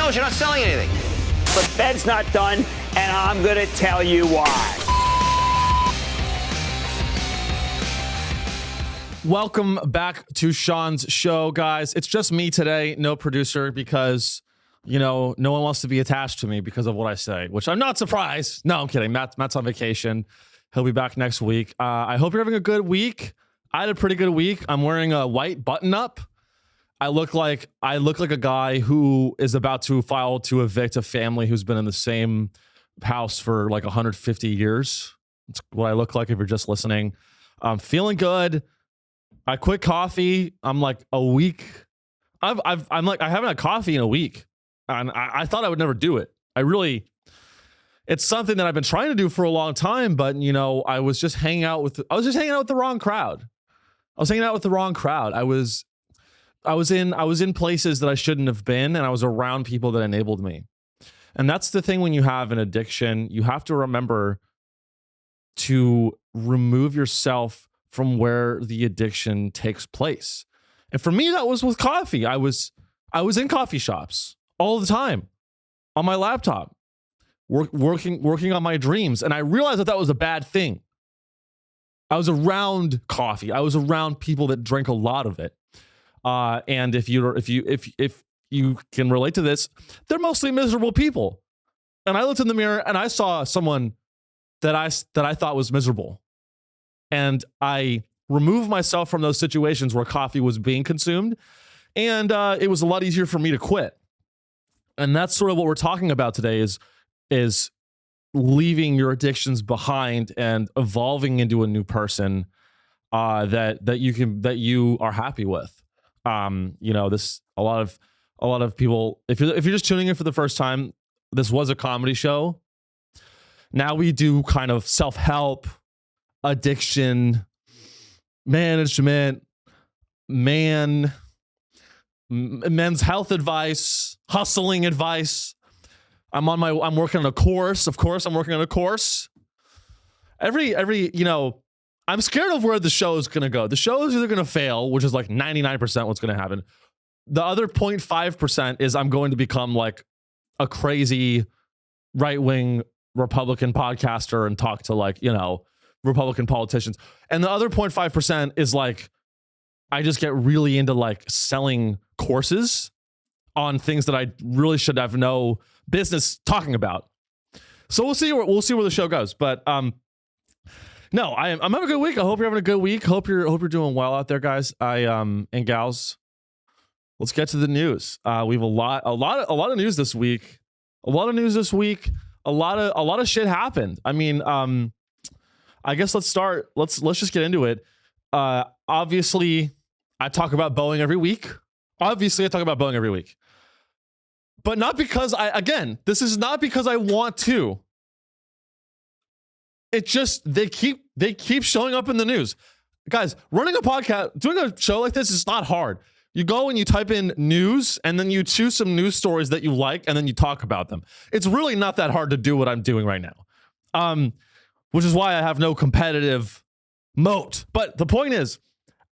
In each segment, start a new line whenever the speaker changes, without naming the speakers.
phones. You're not selling anything.
The Fed's not done, and I'm going to tell you why.
Welcome back to Sean's show, guys. It's just me today, no producer, because, you know, no one wants to be attached to me because of what I say, which I'm not surprised. No, I'm kidding. Matt's on vacation. He'll be back next week. I hope you're having a good week. I had a pretty good week. I'm wearing a white button-up. I look like a guy who is about to file to evict a family who's been in the same house for like 150 years. That's what I look like if you're just listening. I'm feeling good. I quit coffee. I'm like a week. I haven't had coffee in a week, and I thought I would never do it. It's something that I've been trying to do for a long time, but you know, I was just hanging out with the wrong crowd. I was in places that I shouldn't have been, and I was around people that enabled me. And that's the thing when you have an addiction, you have to remember to remove yourself from where the addiction takes place. And for me, that was with coffee. I was in coffee shops all the time on my laptop, working on my dreams. And I realized that was a bad thing. I was around coffee. I was around people that drank a lot of it. And if you can relate to this, they're mostly miserable people. And I looked in the mirror and I saw someone that I thought was miserable. And I removed myself from those situations where coffee was being consumed. And it was a lot easier for me to quit. And that's sort of what we're talking about today is leaving your addictions behind and evolving into a new person that you are happy with. You know, this a lot of people, if you're just tuning in for the first time, this was a comedy show. Now we do kind of self-help, addiction, management, men's health advice, hustling advice. I'm working on a course. Of course, I'm working on a course. Every, you know, I'm scared of where the show is going to go. The show is either going to fail, which is like 99% what's going to happen. The other 0.5% is I'm going to become like a crazy right-wing Republican podcaster and talk to like, you know, Republican politicians. And the other 0.5% is like, I just get really into like selling courses on things that I really should have no business talking about. So we'll see where the show goes. But no, I'm having a good week. I hope you're having a good week. Hope you're doing well out there, guys. And gals. Let's get to the news. We have a lot of news this week. A lot of shit happened. I mean, I guess let's start. Let's just get into it. Obviously, I talk about Boeing every week. But not because this is not because I want to. It just they keep showing up in the news. Guys, running a podcast, doing a show like this is not hard. You go and you type in news and then you choose some news stories that you like and then you talk about them. It's really not that hard to do what I'm doing right now. Which is why I have no competitive moat. But the point is,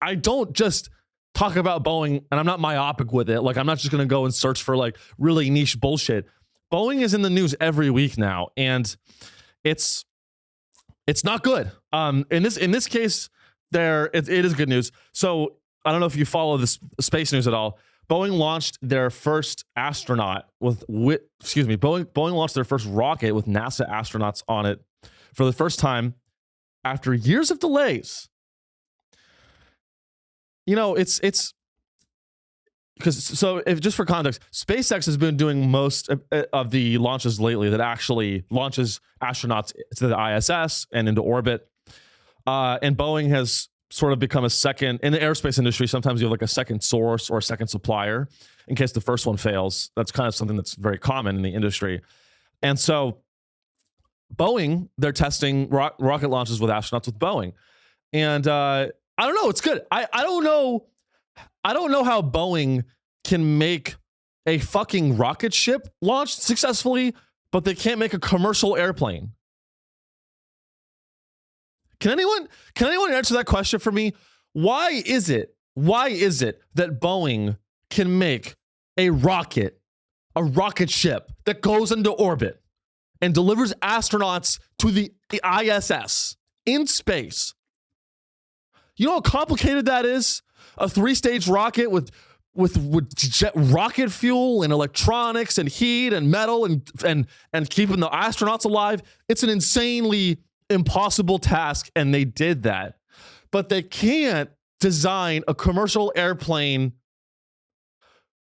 I don't just talk about Boeing and I'm not myopic with it. Like, I'm not just going to go and search for like really niche bullshit. Boeing is in the news every week now, and it's not good. In this case, it is good news. So I don't know if you follow this space news at all. Boeing launched their first astronaut Boeing launched their first rocket with NASA astronauts on it for the first time after years of delays. You know, it's because, so if just for context, SpaceX has been doing most of the launches lately that actually launches astronauts to the ISS and into orbit. And Boeing has sort of become a second, in the aerospace industry, sometimes you have like a second source or a second supplier in case the first one fails. That's kind of something that's very common in the industry. And so Boeing, they're testing rocket launches with astronauts with Boeing. And I don't know, it's good. I don't know how Boeing can make a fucking rocket ship launch successfully, but they can't make a commercial airplane. Can anyone answer that question for me? Why is it that Boeing can make a rocket a rocket ship that goes into orbit and delivers astronauts to the ISS in space. You know how complicated that is? A 3-stage rocket with jet rocket fuel and electronics and heat and metal and keeping the astronauts alive. It's an insanely impossible task, and they did that. But they can't design a commercial airplane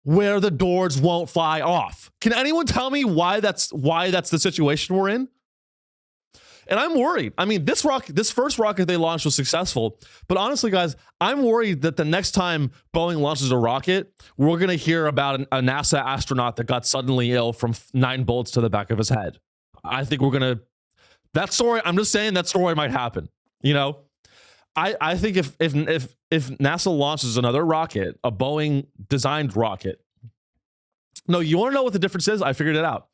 where the doors won't fly off. Can anyone tell me why that's the situation we're in? And I'm worried. I mean, this first rocket they launched was successful, but honestly, guys, I'm worried that the next time Boeing launches a rocket, we're going to hear about a NASA astronaut that got suddenly ill from 9 bullets to the back of his head. I think that story, I'm just saying that story might happen. You know, I think if NASA launches another rocket, a Boeing designed rocket. No, you want to know what the difference is? I figured it out.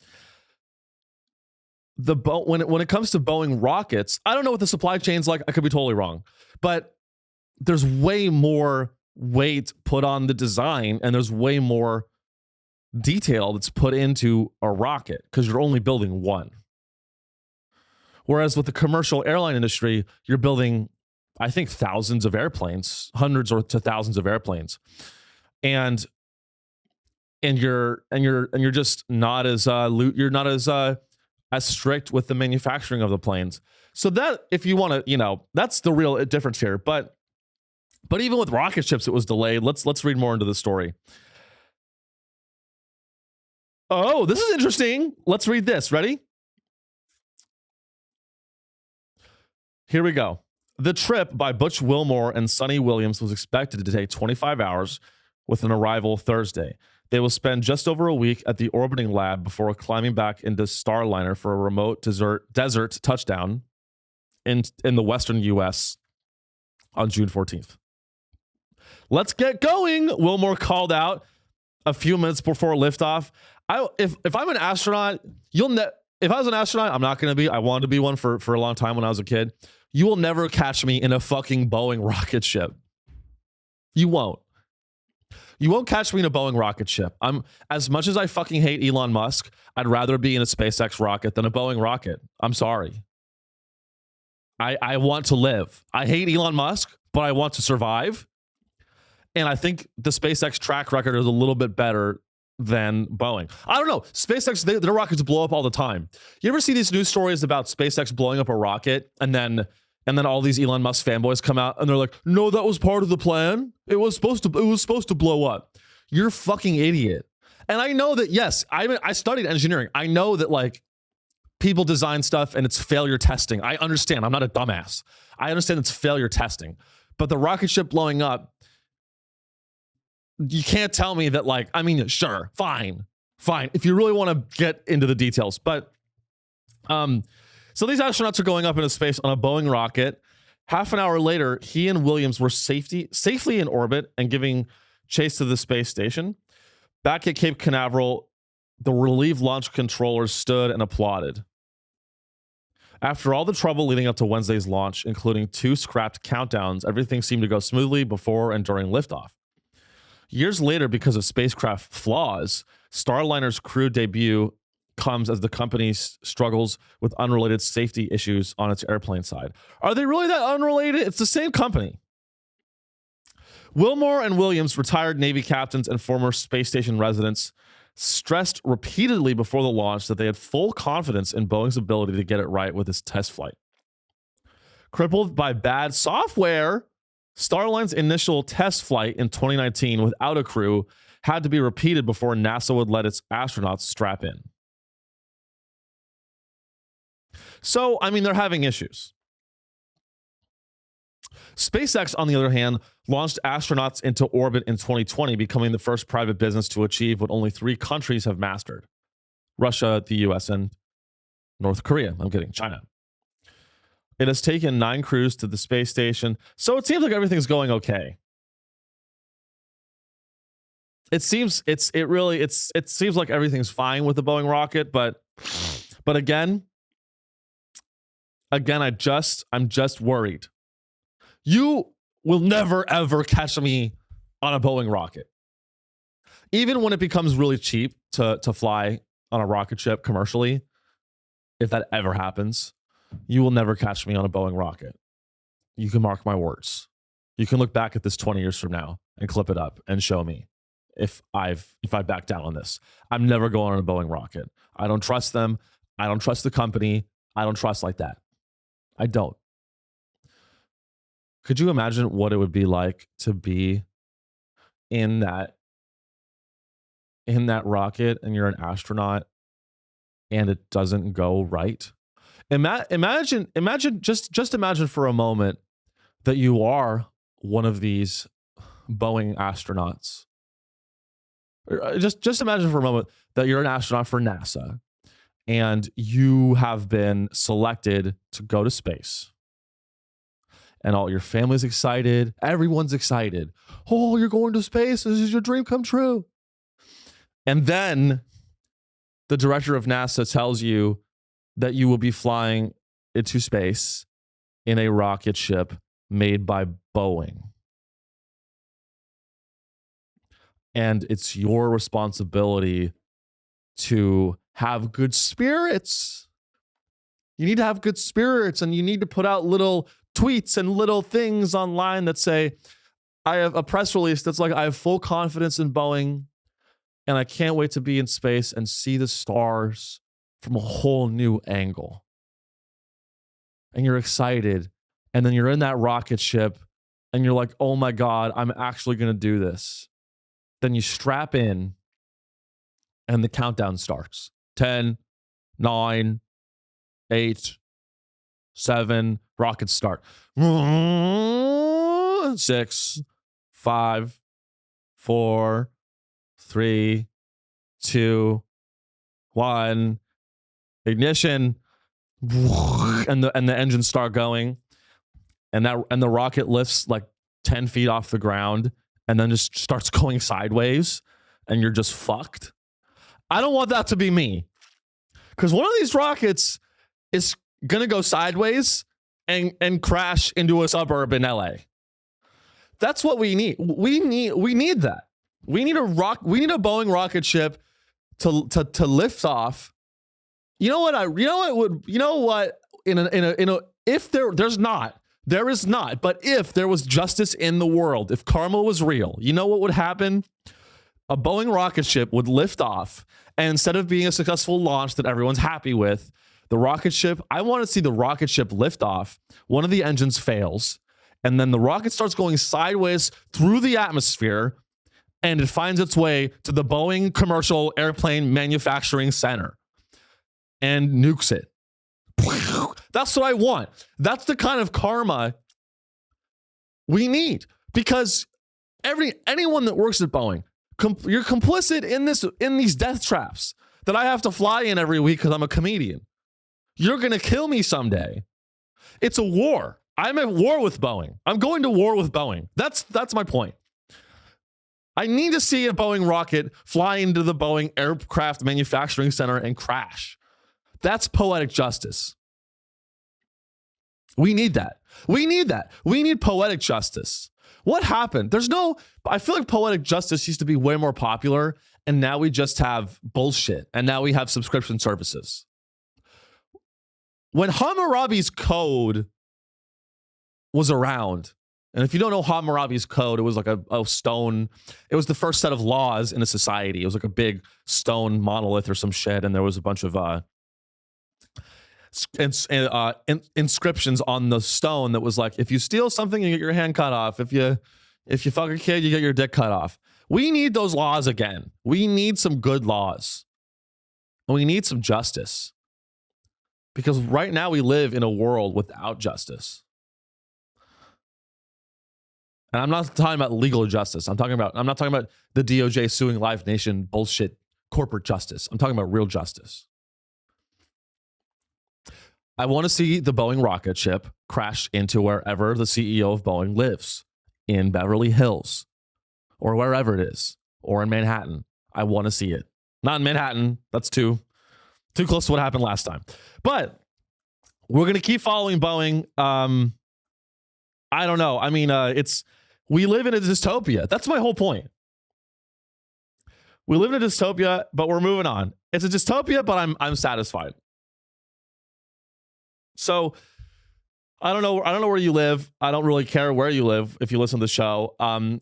When it comes to Boeing rockets, I don't know what the supply chain's like. I could be totally wrong, but there's way more weight put on the design, and there's way more detail that's put into a rocket because you're only building one. Whereas with the commercial airline industry, you're building, I think, thousands of airplanes, hundreds or to thousands of airplanes, and you're just not as as strict with the manufacturing of the planes. So that, if you want to, that's the real difference here. But even with rocket ships, it was delayed. Let's read more into the story. Oh, this is interesting. Let's read this. Ready? Here we go. The trip by Butch Wilmore and Sonny Williams was expected to take 25 hours with an arrival Thursday. They will spend just over a week at the orbiting lab before climbing back into Starliner for a remote desert touchdown in the western U.S. on June 14th. Let's get going, Wilmore called out a few minutes before liftoff. If I'm an astronaut, if I was an astronaut, I'm not going to be. I wanted to be one for a long time when I was a kid. You will never catch me in a fucking Boeing rocket ship. You won't. You won't catch me in a Boeing rocket ship. As much as I fucking hate Elon Musk, I'd rather be in a SpaceX rocket than a Boeing rocket. I'm sorry. I want to live. I hate Elon Musk, but I want to survive. And I think the SpaceX track record is a little bit better than Boeing. I don't know. SpaceX, their rockets blow up all the time. You ever see these news stories about SpaceX blowing up a rocket and then all these Elon Musk fanboys come out and they're like, no, that was part of the plan. It was supposed to blow up. You're a fucking idiot. And I know that, yes, I studied engineering. I know that like people design stuff and it's failure testing. I understand. I'm not a dumbass. I understand it's failure testing. But the rocket ship blowing up, you can't tell me that like, I mean, sure, fine. If you really want to get into the details. But so these astronauts are going up into space on a Boeing rocket. Half an hour later, he and Williams were safely in orbit and giving chase to the space station. Back at Cape Canaveral, the relieved launch controllers stood and applauded. After all the trouble leading up to Wednesday's launch, including 2 scrapped countdowns, everything seemed to go smoothly before and during liftoff. Years later, because of spacecraft flaws, Starliner's crew debut comes as the company struggles with unrelated safety issues on its airplane side. Are they really that unrelated? It's the same company. Wilmore and Williams, retired Navy captains and former space station residents, stressed repeatedly before the launch that they had full confidence in Boeing's ability to get it right with its test flight. Crippled by bad software, Starline's initial test flight in 2019 without a crew had to be repeated before NASA would let its astronauts strap in. So, I mean, they're having issues. SpaceX, on the other hand, launched astronauts into orbit in 2020, becoming the first private business to achieve what only 3 countries have mastered: Russia, the US, and North Korea. I'm kidding, China. It has taken 9 crews to the space station, so it seems like everything's going okay. It seems like everything's fine with the Boeing rocket, but again, I'm just worried. You will never ever catch me on a Boeing rocket. even when it becomes really cheap to fly on a rocket ship commercially, if that ever happens, you will never catch me on a Boeing rocket. You can mark my words. You can look back at this 20 years from now and clip it up and show me if I back down on this. I'm never going on a Boeing rocket. I don't trust them. I don't trust the company. I don't trust like that. I don't. Could you imagine what it would be like to be in that rocket and you're an astronaut and it doesn't go right? Imagine just imagine for a moment that you are one of these Boeing astronauts. Just imagine for a moment that you're an astronaut for NASA and you have been selected to go to space. And all your family's excited. Everyone's excited. Oh, you're going to space. This is your dream come true. And then the director of NASA tells you that you will be flying into space in a rocket ship made by Boeing. And it's your responsibility to have good spirits. You need to have good spirits, and you need to put out little tweets and little things online that say, I have a press release that's like, I have full confidence in Boeing, and I can't wait to be in space and see the stars from a whole new angle. And you're excited, and then you're in that rocket ship, and you're like, oh my God, I'm actually going to do this. Then you strap in, and the countdown starts. 10, 9, 8, 7, rockets start. 6, 5, 4, 3, 2, 1. Ignition. And the engines start going. And the rocket lifts like 10 feet off the ground and then just starts going sideways, and you're just fucked. I don't want that to be me. Because one of these rockets is gonna go sideways and crash into a suburb in LA. That's what we need. We need that. We need a Boeing rocket ship to lift off. There is not, but if there was justice in the world, if karma was real, you know what would happen? A Boeing rocket ship would lift off, and instead of being a successful launch that everyone's happy with, the rocket ship, I want to see the rocket ship lift off. One of the engines fails, and then the rocket starts going sideways through the atmosphere, and it finds its way to the Boeing Commercial Airplane Manufacturing Center and nukes it. That's what I want. That's the kind of karma we need, because anyone that works at Boeing, you're complicit in these death traps that I have to fly in every week because I'm a comedian. You're going to kill me someday. It's a war. I'm at war with Boeing. I'm going to war with Boeing. That's my point. I need to see a Boeing rocket fly into the Boeing Aircraft Manufacturing Center and crash. That's poetic justice. We need that. We need poetic justice. What happened? I feel like poetic justice used to be way more popular, and now we just have bullshit, and now we have subscription services. When Hammurabi's code was around, and if you don't know Hammurabi's code, it was like a stone. It was the first set of laws in a society. It was like a big stone monolith or some shit, and there was a bunch of inscriptions on the stone that was like, if you steal something, you get your hand cut off. If you fuck a kid, you get your dick cut off. We need those laws again. We need some good laws. And we need some justice. Because right now we live in a world without justice. And I'm not talking about legal justice. I'm not talking about the DOJ suing Live Nation bullshit corporate justice. I'm talking about real justice. I want to see the Boeing rocket ship crash into wherever the CEO of Boeing lives, in Beverly Hills, or wherever it is, or in Manhattan. I want to see it. Not in Manhattan. That's too close to what happened last time. But we're going to keep following Boeing. I don't know. I mean, we live in a dystopia. That's my whole point. We live in a dystopia, but we're moving on. It's a dystopia, but I'm satisfied. So I don't know where you live. I don't really care where you live if you listen to the show.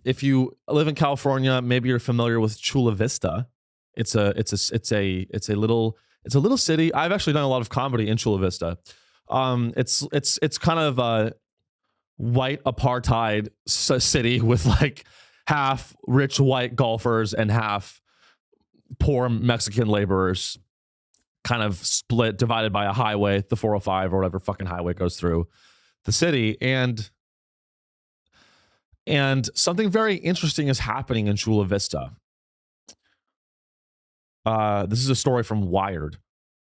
If you live in California, maybe you're familiar with Chula Vista. It's a little city. I've actually done a lot of comedy in Chula Vista. It's kind of a white apartheid city with like half rich white golfers and half poor Mexican laborers, kind of split, divided by a highway, the 405 or whatever fucking highway goes through the city. And something very interesting is happening in Chula Vista. This is a story from Wired.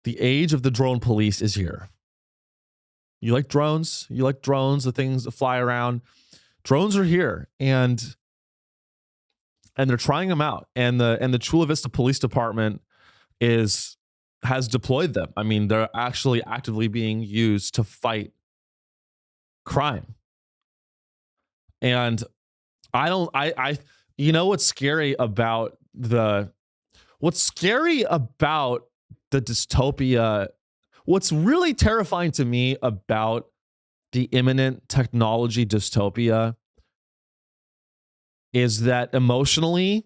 The age of the drone police is here. You like drones? You like drones, the things that fly around? Drones are here, and they're trying them out. And the Chula Vista Police Department has deployed them. I mean, they're actually actively being used to fight crime. And you know what's scary about the dystopia, what's really terrifying to me about the imminent technology dystopia is that emotionally,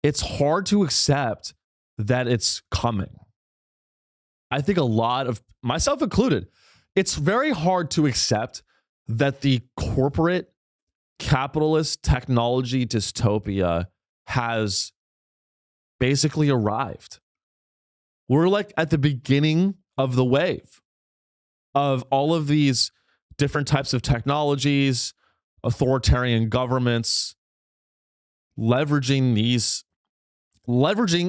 it's hard to accept that it's coming. I think a lot of, myself included, it's very hard to accept that the corporate capitalist technology dystopia has basically arrived. We're like at the beginning of the wave of all of these different types of technologies, authoritarian governments leveraging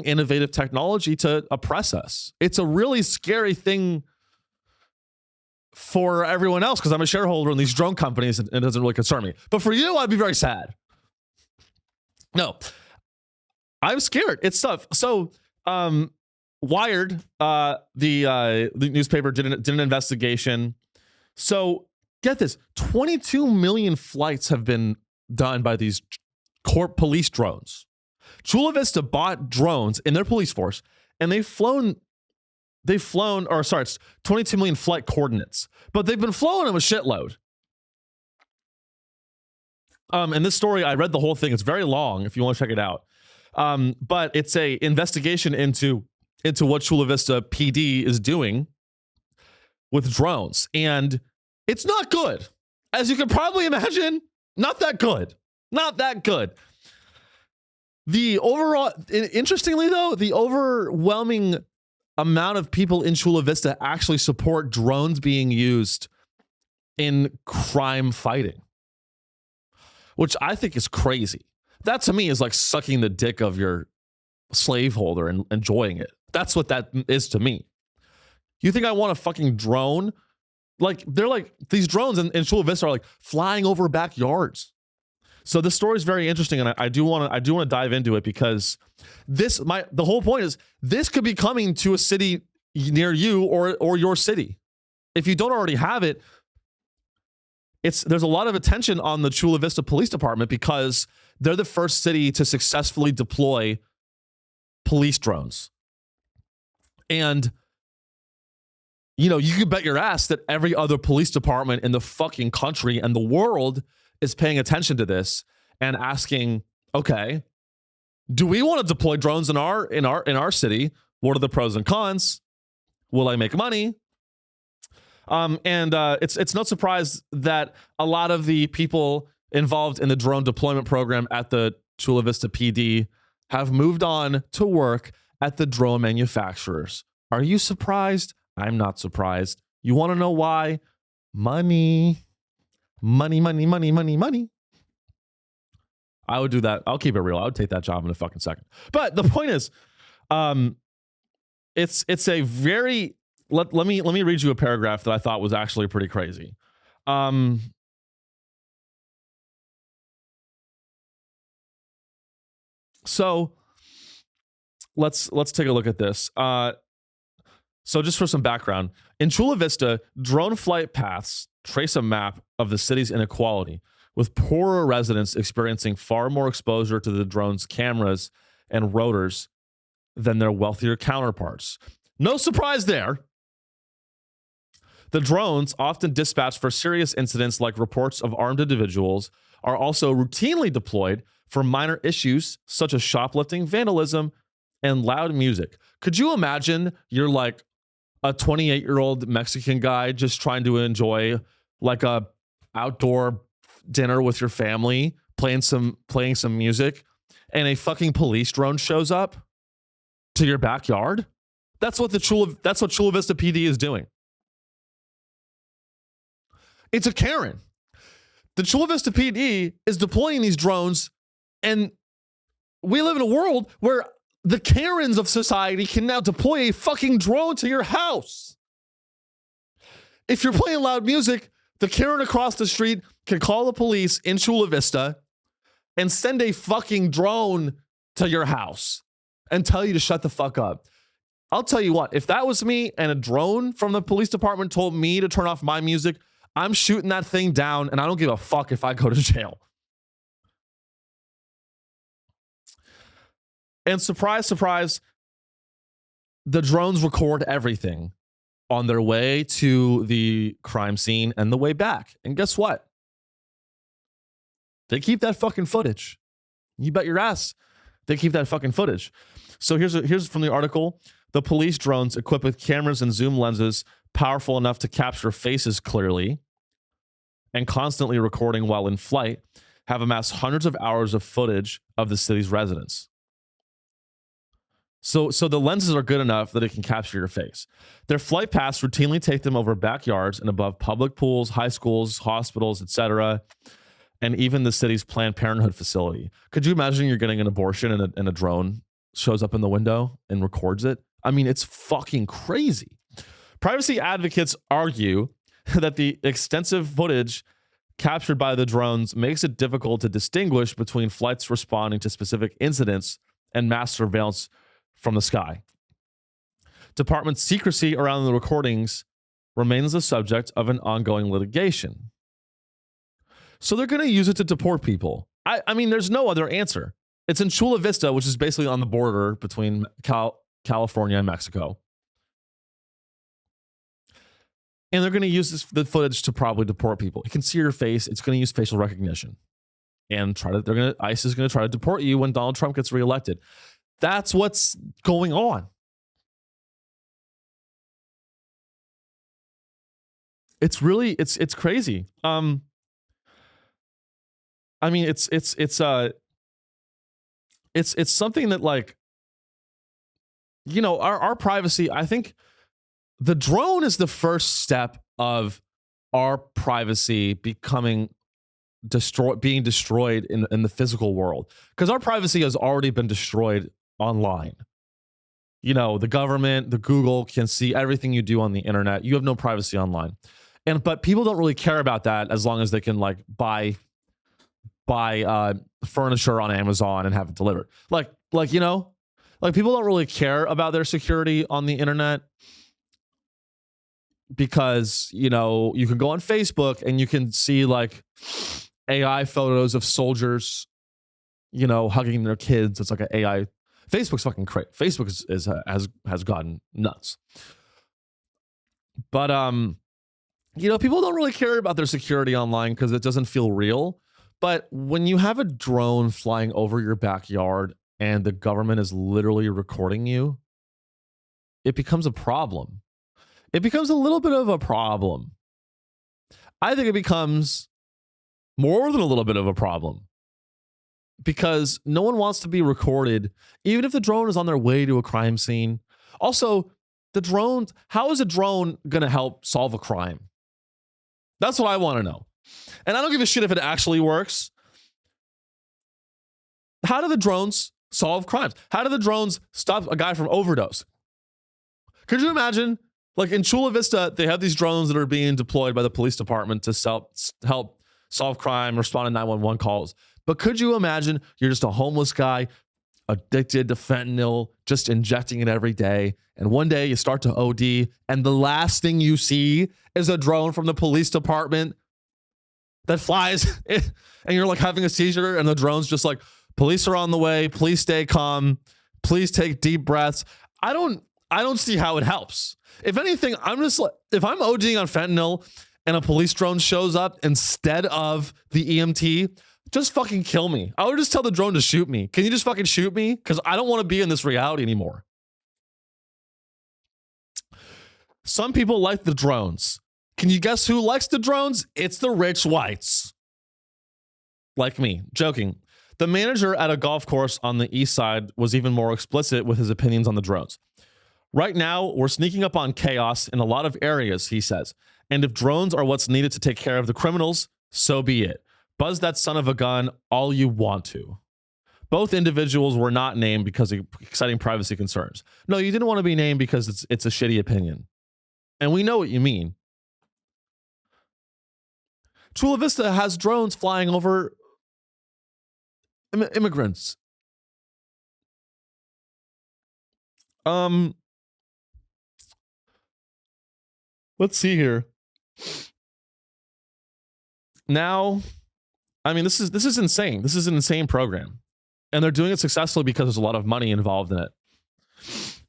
innovative technology to oppress us. It's a really scary thing for everyone else because I'm a shareholder in these drone companies and it doesn't really concern me. But for you, I'd be very sad. No, I'm scared. It's tough. So, Wired, the newspaper did an investigation. So get this, 22 million flights have been done by these police drones. Chula Vista bought drones in their police force, and they've flown, it's 22 million flight coordinates, but they've been flowing them a shitload. And this story, I read the whole thing. It's very long if you want to check it out. But it's a investigation into what Chula Vista PD is doing with drones. And it's not good. As you can probably imagine, not that good. Not that good. Interestingly though, the overwhelming amount of people in Chula Vista actually support drones being used in crime fighting, which I think is crazy. That to me is like sucking the dick of your slaveholder and enjoying it. That's what that is to me. You think I want a fucking drone? Like, they're like, these drones in Chula Vista are like flying over backyards. So this story is very interesting, and I do want to dive into it because the whole point is this could be coming to a city near you or your city. If you don't already have it, there's a lot of attention on the Chula Vista Police Department because they're the first city to successfully deploy police drones. And you can bet your ass that every other police department in the fucking country and the world is paying attention to this and asking, okay, do we want to deploy drones in our city? What are the pros and cons? Will I make money? It's no surprise that a lot of the people involved in the drone deployment program at the Chula Vista PD have moved on to work at the drone manufacturers. Are you surprised? I'm not surprised. You want to know why? Money. Money, money, money, money, money. I would do that. I'll keep it real. I would take that job in a fucking second. But the point is, it's a very let me read you a paragraph that I thought was actually pretty crazy. So let's take a look at this. So just for some background, in Chula Vista, drone flight paths trace a map of the city's inequality, with poorer residents experiencing far more exposure to the drone's cameras and rotors than their wealthier counterparts. No surprise there. The drones, often dispatched for serious incidents like reports of armed individuals, are also routinely deployed for minor issues such as shoplifting, vandalism, and loud music. Could you imagine you're like a 28-year-old Mexican guy just trying to enjoy like a outdoor dinner with your family, playing some music, and a fucking police drone shows up to your backyard? That's what Chula Vista PD is doing. It's a Karen. The Chula Vista PD is deploying these drones, and we live in a world where the Karens of society can now deploy a fucking drone to your house. If you're playing loud music, the Karen across the street can call the police in Chula Vista and send a fucking drone to your house and tell you to shut the fuck up. I'll tell you what, if that was me and a drone from the police department told me to turn off my music, I'm shooting that thing down, and I don't give a fuck if I go to jail. And surprise, surprise, the drones record everything on their way to the crime scene and the way back. And guess what? They keep that fucking footage. You bet your ass they keep that fucking footage. So here's from the article. The police drones equipped with cameras and zoom lenses powerful enough to capture faces clearly and constantly recording while in flight have amassed hundreds of hours of footage of the city's residents. So the lenses are good enough that it can capture your face. Their flight paths routinely take them over backyards and above public pools, high schools, hospitals, etc., and even the city's Planned Parenthood facility. Could you imagine you're getting an abortion and a drone shows up in the window and records it? I mean, it's fucking crazy. Privacy advocates argue that the extensive footage captured by the drones makes it difficult to distinguish between flights responding to specific incidents and mass surveillance from the sky. Department secrecy around the recordings remains the subject of an ongoing litigation. So they're going to use it to deport people. I mean, there's no other answer. It's in Chula Vista, which is basically on the border between California and Mexico. And they're going to use the footage to probably deport people. It can see your face. It's going to use facial recognition. And ICE is going to try to deport you when Donald Trump gets reelected. That's what's going on. It's really, it's crazy. I mean, it's something that, like, you know, our privacy, I think the drone is the first step of our privacy being destroyed in the physical world, because our privacy has already been destroyed online. You know, the government, the Google can see everything you do on the internet. You have no privacy online. But people don't really care about that as long as they can, like, buy furniture on Amazon and have it delivered. Like, you know, like, people don't really care about their security on the internet because, you know, you can go on Facebook and you can see, like, AI photos of soldiers, you know, hugging their kids. It's like an AI. Facebook's fucking crazy. Facebook has gotten nuts. But you know, people don't really care about their security online because it doesn't feel real. But when you have a drone flying over your backyard and the government is literally recording you, it becomes a problem. It becomes a little bit of a problem. I think it becomes more than a little bit of a problem, because no one wants to be recorded, even if the drone is on their way to a crime scene. Also, how is a drone going to help solve a crime? That's what I want to know. And I don't give a shit if it actually works. How do the drones solve crimes? How do the drones stop a guy from overdose? Could you imagine, like, in Chula Vista, they have these drones that are being deployed by the police department to help solve crime, respond to 911 calls. But could you imagine you're just a homeless guy addicted to fentanyl, just injecting it every day, and one day you start to OD, and the last thing you see is a drone from the police department that flies and you're like having a seizure and the drone's just like, police are on the way, please stay calm, please take deep breaths. I don't see how it helps. If anything, I'm just like, if I'm ODing on fentanyl and a police drone shows up instead of the EMT, just fucking kill me. I would just tell the drone to shoot me. Can you just fucking shoot me? Because I don't want to be in this reality anymore. Some people like the drones. Can you guess who likes the drones? It's the rich whites. Like me. Joking. The manager at a golf course on the east side was even more explicit with his opinions on the drones. Right now, we're sneaking up on chaos in a lot of areas, he says. And if drones are what's needed to take care of the criminals, so be it. Buzz that son of a gun all you want to. Both individuals were not named because of exciting privacy concerns. No, you didn't want to be named because it's a shitty opinion. And we know what you mean. Chula Vista has drones flying over immigrants. Let's see here. Now, I mean, this is insane. This is an insane program. And they're doing it successfully because there's a lot of money involved in it.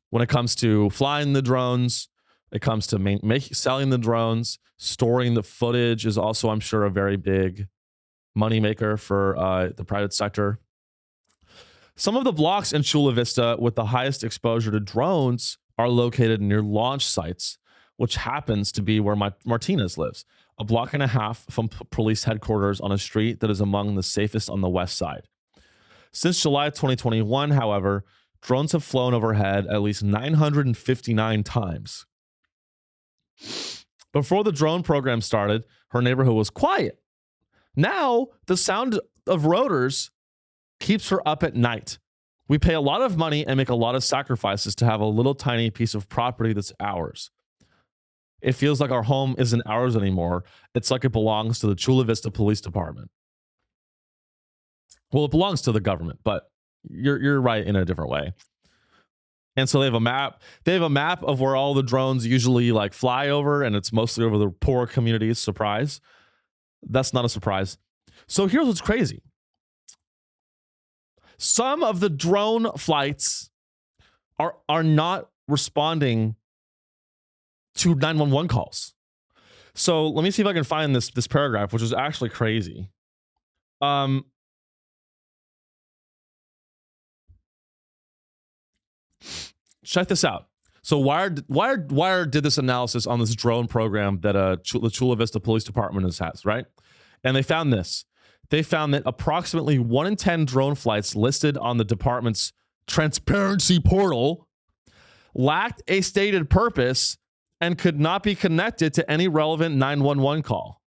When it comes to flying the drones, it comes to selling the drones, storing the footage is also, I'm sure, a very big moneymaker for the private sector. Some of the blocks in Chula Vista with the highest exposure to drones are located near launch sites, which happens to be where Martinez lives, a block and a half from police headquarters on a street that is among the safest on the west side. Since July 2021, however, drones have flown overhead at least 959 times. Before the drone program started, her neighborhood was quiet. Now, the sound of rotors keeps her up at night. We pay a lot of money and make a lot of sacrifices to have a little tiny piece of property that's ours. It feels like our home isn't ours anymore. It's like it belongs to the Chula Vista Police Department. Well, it belongs to the government, but you're right in a different way. And so they have a map. They have a map of where all the drones usually like fly over, and it's mostly over the poor communities. Surprise. That's not a surprise. So here's what's crazy. Some of the drone flights are not responding to 911 calls. So let me see if I can find this paragraph, which is actually crazy. Check this out. So Wired did this analysis on this drone program that the Chula Vista Police Department has, right? And they found this. They found that approximately 1 in 10 drone flights listed on the department's transparency portal lacked a stated purpose and could not be connected to any relevant 911 call.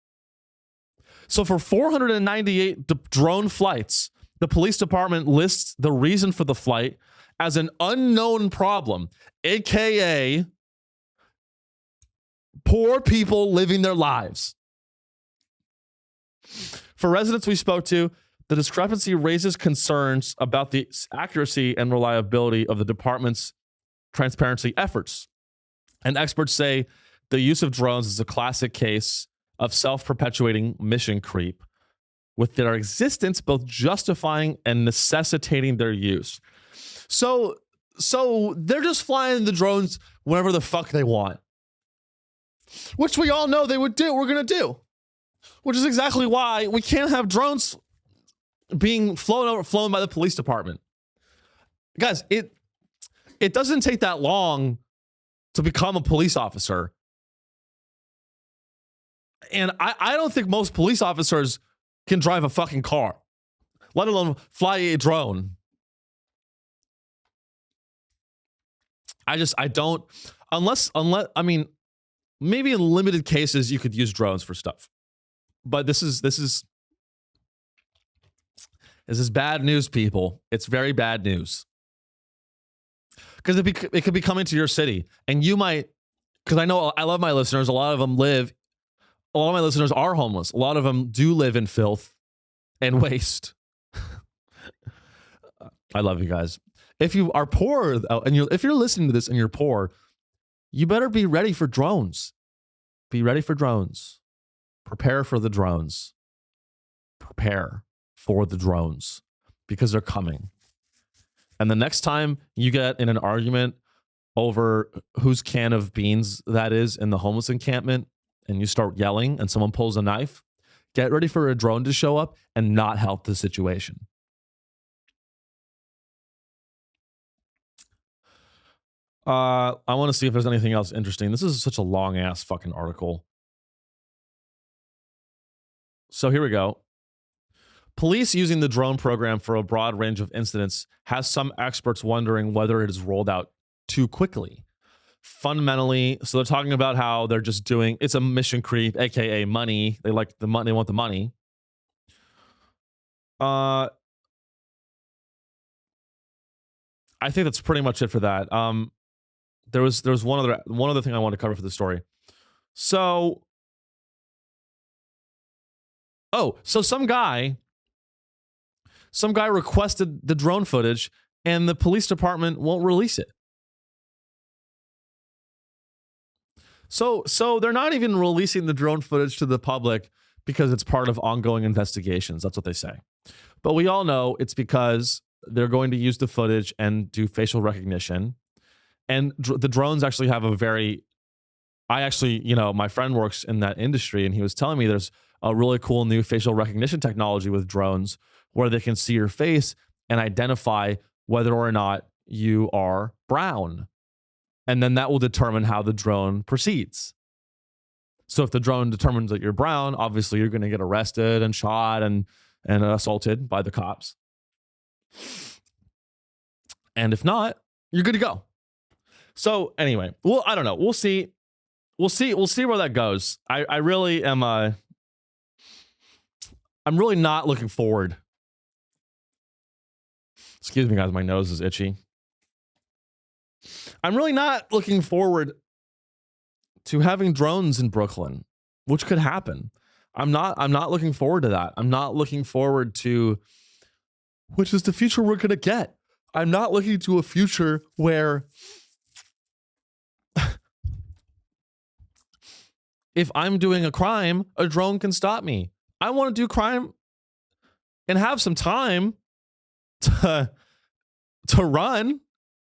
So for 498 drone flights, the police department lists the reason for the flight as an unknown problem, aka poor people living their lives. For residents we spoke to, the discrepancy raises concerns about the accuracy and reliability of the department's transparency efforts. And experts say the use of drones is a classic case of self-perpetuating mission creep, with their existence both justifying and necessitating their use. So they're just flying the drones whenever the fuck they want, which we all know they would do. We're going to do, which is exactly why we can't have drones being flown by the police department. Guys, it doesn't take that long to become a police officer. And I don't think most police officers can drive a fucking car, let alone fly a drone. I don't, unless, I mean, maybe in limited cases you could use drones for stuff. But this is bad news, people. It's very bad news. Because it could be coming to your city, and you might, because I know I love my listeners. A lot of my listeners are homeless. A lot of them do live in filth and waste. I love you guys. If you are poor, and if you're listening to this and you're poor, you better be ready for drones. Be ready for drones. Prepare for the drones. prepare for the drones because they're coming. And the next time you get in an argument over whose can of beans that is in the homeless encampment and you start yelling and someone pulls a knife, get ready for a drone to show up and not help the situation. I want to see if there's anything else interesting. This is such a long ass fucking article. So here we go. Police using the drone program for a broad range of incidents has some experts wondering whether it is rolled out too quickly. Fundamentally, so they're talking about how they're just doing, it's a mission creep, aka money. They like the money, they want the money. I think that's pretty much it for that. There was one other thing I wanted to cover for the story. So some guy requested the drone footage and the police department won't release it. So they're not even releasing the drone footage to the public because it's part of ongoing investigations. That's what they say. But we all know it's because they're going to use the footage and do facial recognition. And the drones actually have a very, my friend works in that industry and he was telling me there's a really cool new facial recognition technology with drones where they can see your face and identify whether or not you are brown. And then that will determine how the drone proceeds. So if the drone determines that you're brown, obviously you're going to get arrested and shot and assaulted by the cops. And if not, you're good to go. So anyway, well, I don't know. We'll see. We'll see where that goes. I really am. I'm really not looking forward. Excuse me, guys. My nose is itchy. I'm really not looking forward to having drones in Brooklyn, which could happen. I'm not looking forward to that. I'm not looking forward to, which is the future we're going to get. I'm not looking to a future where if I'm doing a crime, a drone can stop me. I want to do crime and have some time to run.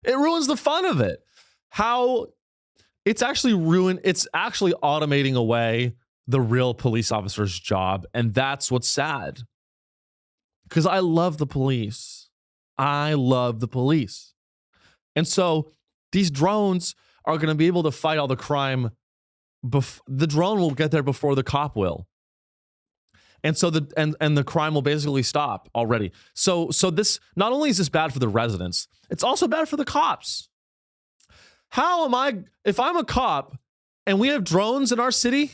It ruins the fun of it. How it's actually automating away the real police officer's job. And that's what's sad. Because I love the police. And so these drones are going to be able to fight all the crime. The drone will get there before the cop will. And so the crime will basically stop already. So this, not only is this bad for the residents, it's also bad for the cops. If I'm a cop and we have drones in our city,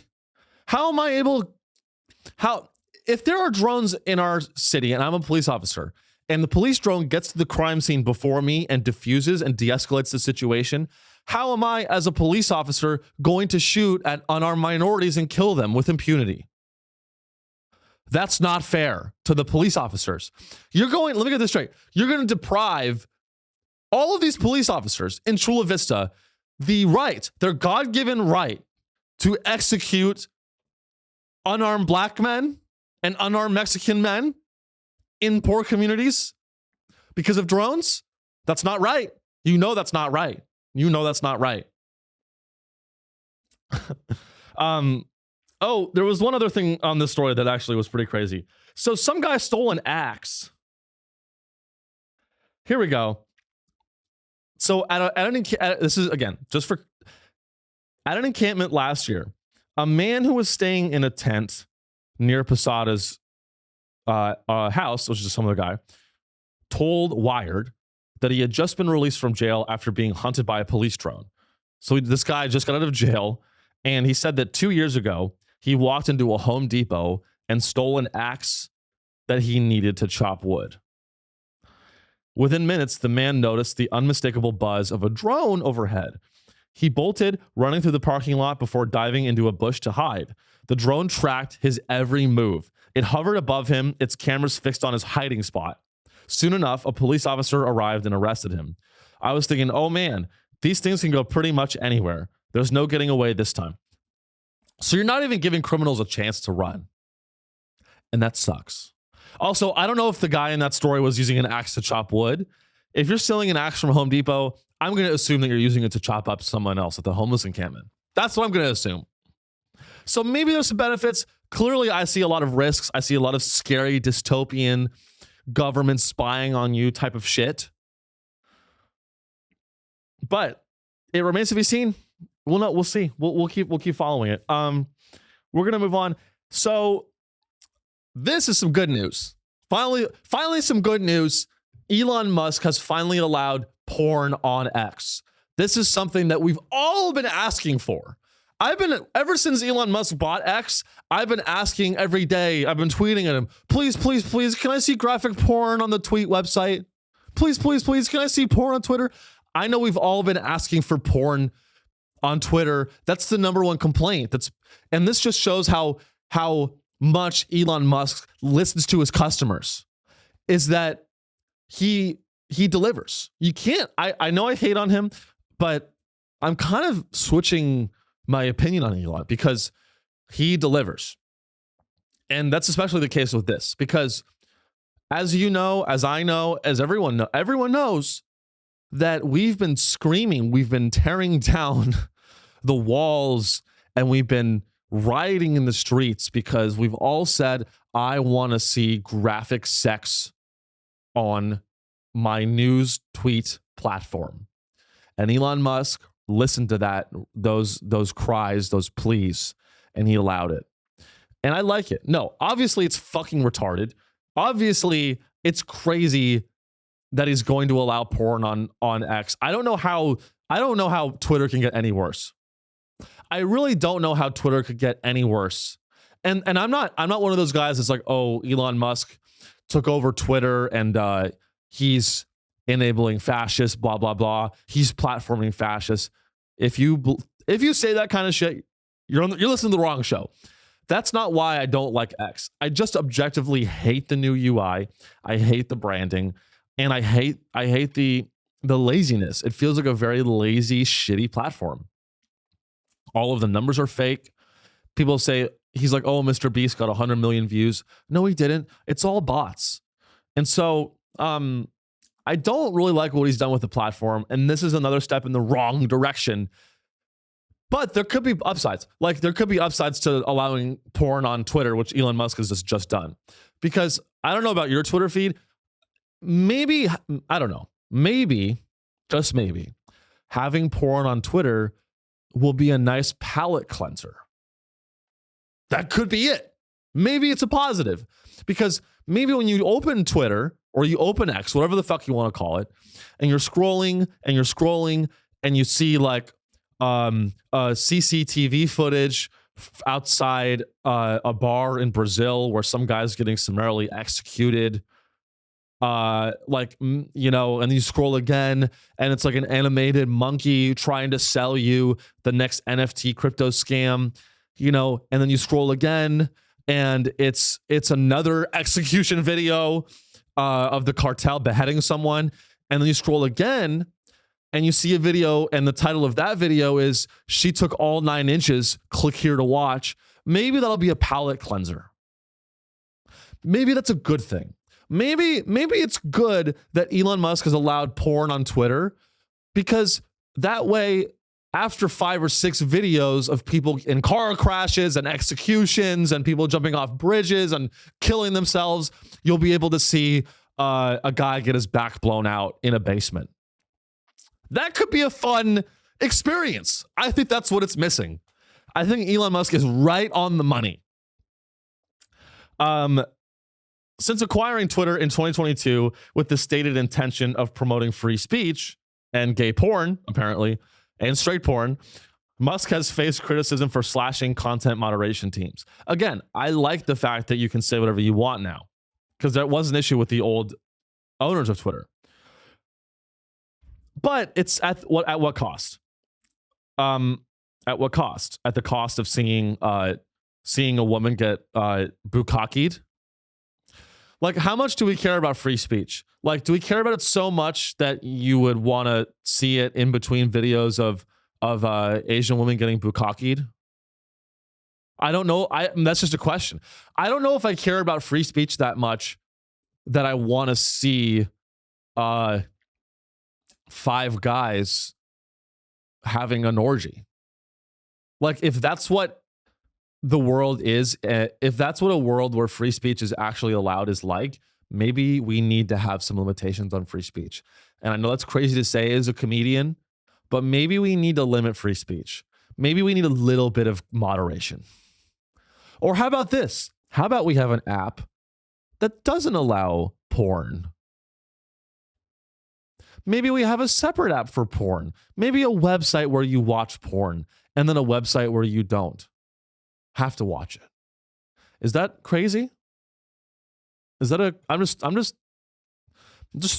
if there are drones in our city and I'm a police officer and the police drone gets to the crime scene before me and diffuses and de-escalates the situation, how am I, as a police officer, going to shoot at unarmed minorities and kill them with impunity? That's not fair to the police officers. Let me get this straight. You're going to deprive all of these police officers in Chula Vista their God-given right to execute unarmed black men and unarmed Mexican men in poor communities because of drones? That's not right. That's not right. That's not right. There was one other thing on this story that actually was pretty crazy. So some guy stole an axe. Here we go. So at an encampment last year, a man who was staying in a tent near Posada's house, which is some other guy, told Wired that he had just been released from jail after being hunted by a police drone. So this guy just got out of jail, and he said that 2 years ago, he walked into a Home Depot and stole an axe that he needed to chop wood. Within minutes, the man noticed the unmistakable buzz of a drone overhead. He bolted, running through the parking lot before diving into a bush to hide. The drone tracked his every move. It hovered above him, its cameras fixed on his hiding spot. Soon enough, a police officer arrived and arrested him. I was thinking, oh man, these things can go pretty much anywhere. There's no getting away this time. So you're not even giving criminals a chance to run. And that sucks. Also, I don't know if the guy in that story was using an axe to chop wood. If you're stealing an axe from Home Depot, I'm going to assume that you're using it to chop up someone else at the homeless encampment. That's what I'm going to assume. So maybe there's some benefits. Clearly, I see a lot of risks. I see a lot of scary dystopian government spying on you type of shit. But it remains to be seen. We'll see. We'll keep following it. We're gonna move on. So this is some good news. Finally some good news. Elon Musk has finally allowed porn on X. This is something that we've all been asking for. Ever since Elon Musk bought X, I've been asking every day. I've been tweeting at him, please, can I see graphic porn on the tweet website? Please, can I see porn on Twitter? I know we've all been asking for porn on Twitter. That's the number one complaint. And this just shows how much Elon Musk listens to his customers, is that he delivers. You can't, I know I hate on him, but I'm kind of switching my opinion on Elon because he delivers. And that's especially the case with this, because as you know, as I know, as everyone knows that we've been screaming, we've been tearing down the walls, and we've been rioting in the streets because we've all said, I want to see graphic sex on my news tweet platform. And Elon Musk listened to those cries, those pleas, and he allowed it. And I like it. No, obviously it's fucking retarded. Obviously it's crazy that he's going to allow porn on X. I don't know how Twitter can get any worse. I really don't know how Twitter could get any worse. And I'm not one of those guys that's like, oh, Elon Musk took over Twitter and he's enabling fascists, blah, blah, blah. He's platforming fascists. If you say that kind of shit, you're listening to the wrong show. That's not why I don't like X. I just objectively hate the new UI. I hate the branding, and I hate the laziness. It feels like a very lazy, shitty platform. All of the numbers are fake. People say he's like, oh, Mr. Beast got 100 million views. No, he didn't. It's all bots. And so I don't really like what he's done with the platform, and this is another step in the wrong direction. But there could be upsides. Like, there could be upsides to allowing porn on Twitter, which Elon Musk has just done. Because I don't know about your Twitter feed. Maybe, I don't know. Maybe, just maybe, having porn on Twitter will be a nice palate cleanser. That could be it. Maybe it's a positive. Because maybe when you open Twitter or you open X, whatever the fuck you want to call it, and you're scrolling and you see like CCTV footage outside a bar in Brazil where some guy's getting summarily executed, and you scroll again and it's like an animated monkey trying to sell you the next NFT crypto scam, and then you scroll again and it's another execution video of the cartel beheading someone, and then you scroll again and you see a video, and the title of that video is "She Took All 9 Inches, Click Here to Watch." Maybe that'll be a palate cleanser. Maybe that's a good thing. Maybe it's good that Elon Musk has allowed porn on Twitter, because that way, after 5 or 6 videos of people in car crashes and executions and people jumping off bridges and killing themselves, you'll be able to see a guy get his back blown out in a basement. That could be a fun experience. I think that's what it's missing. I think Elon Musk is right on the money. Since acquiring Twitter in 2022 with the stated intention of promoting free speech and gay porn, apparently, and straight porn, Musk has faced criticism for slashing content moderation teams. Again, I like the fact that you can say whatever you want now, because that was an issue with the old owners of Twitter. But it's at what cost? At what cost? At the cost of seeing a woman get bukkakied? Like, how much do we care about free speech? Like, do we care about it so much that you would want to see it in between videos of Asian women getting bukkakied? I don't know. That's just a question. I don't know if I care about free speech that much that I want to see 5 guys having an orgy. Like, if that's what the world is, if that's what a world where free speech is actually allowed is like, maybe we need to have some limitations on free speech. And I know that's crazy to say as a comedian, but maybe we need to limit free speech. Maybe we need a little bit of moderation. Or how about this? How about we have an app that doesn't allow porn? Maybe we have a separate app for porn. Maybe a website where you watch porn and then a website where you don't have to watch it. Is that crazy? Is that I'm just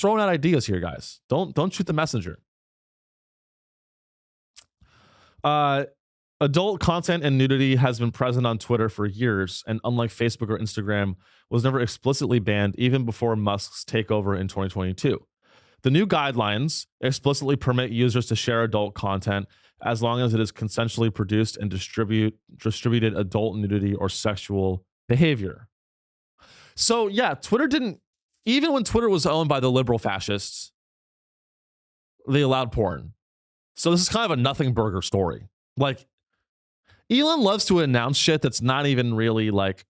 throwing out ideas here, guys. Don't shoot the messenger. Adult content and nudity has been present on Twitter for years, and unlike Facebook or Instagram, was never explicitly banned even before Musk's takeover in 2022. The new guidelines explicitly permit users to share adult content as long as it is consensually produced and distributed adult nudity or sexual behavior. So yeah, Twitter didn't, even when Twitter was owned by the liberal fascists, they allowed porn. So this is kind of a nothing burger story. Like, Elon loves to announce shit that's not even really like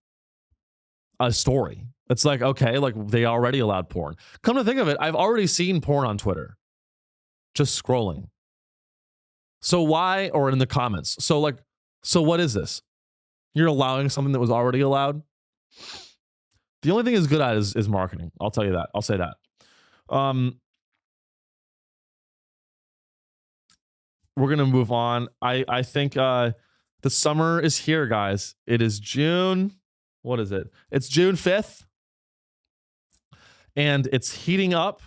a story. It's like, okay, like they already allowed porn. Come to think of it, I've already seen porn on Twitter. Just scrolling. So why, or in the comments. So what is this? You're allowing something that was already allowed? The only thing it's good at is marketing. I'll tell you that. I'll say that. We're going to move on. I think the summer is here, guys. It is June. What is it? It's June 5th. And it's heating up.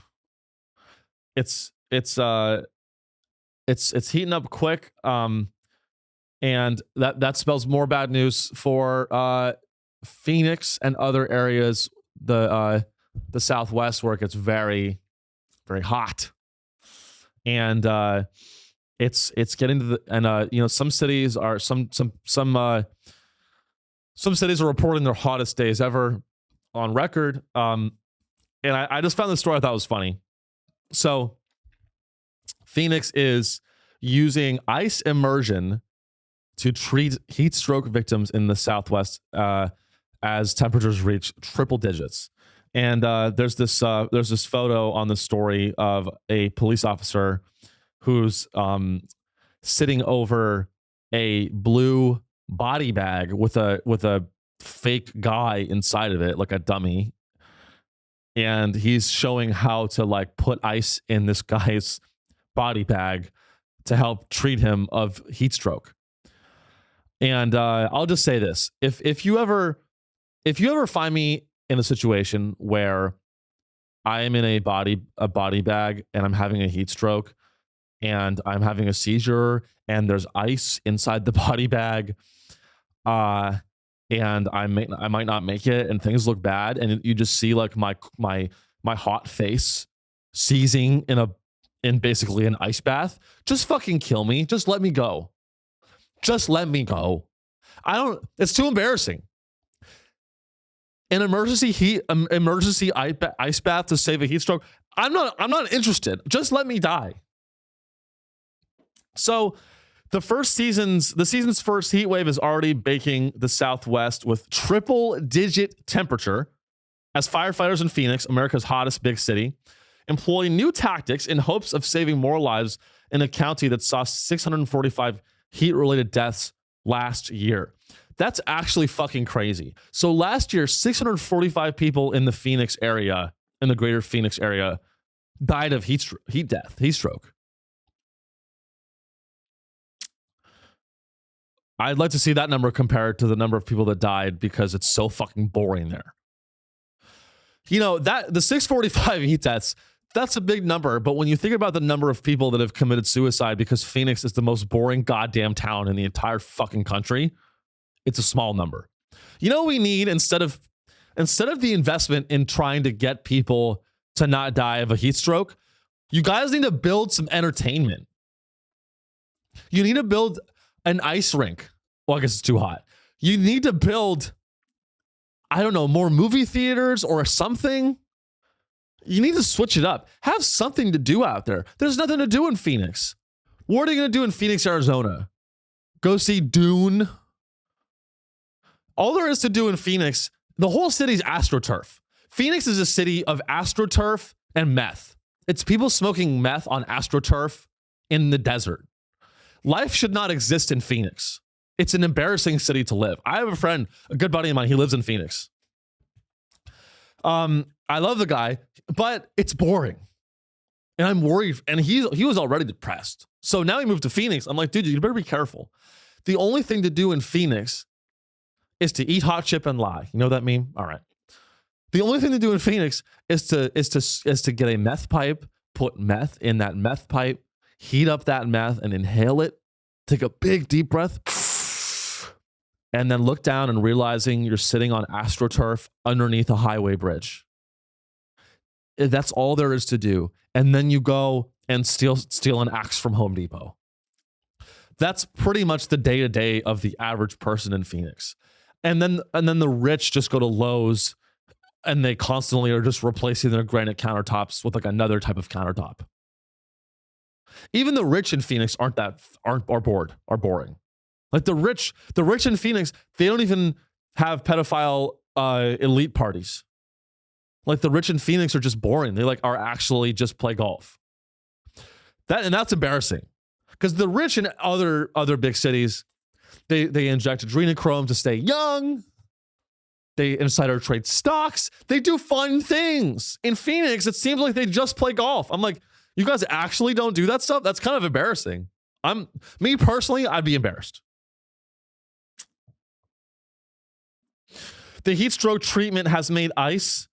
It's heating up quick. And that spells more bad news for Phoenix and other areas, the Southwest, where it gets very, very hot. And it's getting to the, and some cities are some cities are reporting their hottest days ever on record. And I just found this story I thought was funny. So Phoenix is using ice immersion to treat heat stroke victims in the Southwest as temperatures reach triple digits. And there's this photo on the story of a police officer who's sitting over a blue body bag with a fake guy inside of it, like a dummy. And he's showing how to like put ice in this guy's body bag to help treat him of heat stroke. And I'll just say this: if you ever find me in a situation where I am in a body bag and I'm having a heat stroke and I'm having a seizure and there's ice inside the body bag, and I might not make it and things look bad, and you just see like my hot face seizing in basically an ice bath, just fucking kill me. Just let me go. Just let me go. It's too embarrassing. An emergency ice bath to save a heat stroke. I'm not interested. Just let me die. So the season's first heat wave is already baking the Southwest with triple-digit temperature as firefighters in Phoenix, America's hottest big city, employ new tactics in hopes of saving more lives in a county that saw 645 heat-related deaths last year. That's actually fucking crazy. So last year, 645 people in the Phoenix area, in the greater Phoenix area, died of heat stroke. I'd like to see that number compared to the number of people that died because it's so fucking boring there. That the 645 heat deaths, that's a big number. But when you think about the number of people that have committed suicide because Phoenix is the most boring goddamn town in the entire fucking country, it's a small number. You know what we need instead of the investment in trying to get people to not die of a heat stroke? You guys need to build some entertainment. You need to build an ice rink. Well, I guess it's too hot. You need to build, I don't know, more movie theaters or something. You need to switch it up. Have something to do out there. There's nothing to do in Phoenix. What are you going to do in Phoenix, Arizona? Go see Dune? All there is to do in Phoenix, the whole city's AstroTurf. Phoenix is a city of AstroTurf and meth. It's people smoking meth on AstroTurf in the desert. Life should not exist in Phoenix. It's an embarrassing city to live. I have a friend, a good buddy of mine, he lives in Phoenix. I love the guy, but it's boring. And I'm worried. And he was already depressed. So now he moved to Phoenix. I'm like, dude, you better be careful. The only thing to do in Phoenix is to eat hot chip and lie. You know that meme? All right. The only thing to do in Phoenix is to get a meth pipe, put meth in that meth pipe, heat up that meth and inhale it, take a big deep breath, and then look down and realizing you're sitting on AstroTurf underneath a highway bridge. That's all there is to do. And then you go and steal an axe from Home Depot. That's pretty much the day-to-day of the average person in Phoenix. And then the rich just go to Lowe's and they constantly are just replacing their granite countertops with like another type of countertop. Even the rich in Phoenix are boring. Like the rich in Phoenix, they don't even have pedophile elite parties. Like the rich in Phoenix are just boring. They like are actually just play golf. That's embarrassing. Because the rich in other big cities, they inject adrenochrome to stay young. They insider trade stocks. They do fun things. In Phoenix, it seems like they just play golf. I'm like, you guys actually don't do that stuff? That's kind of embarrassing. Me personally, I'd be embarrassed. The heat stroke treatment has made ice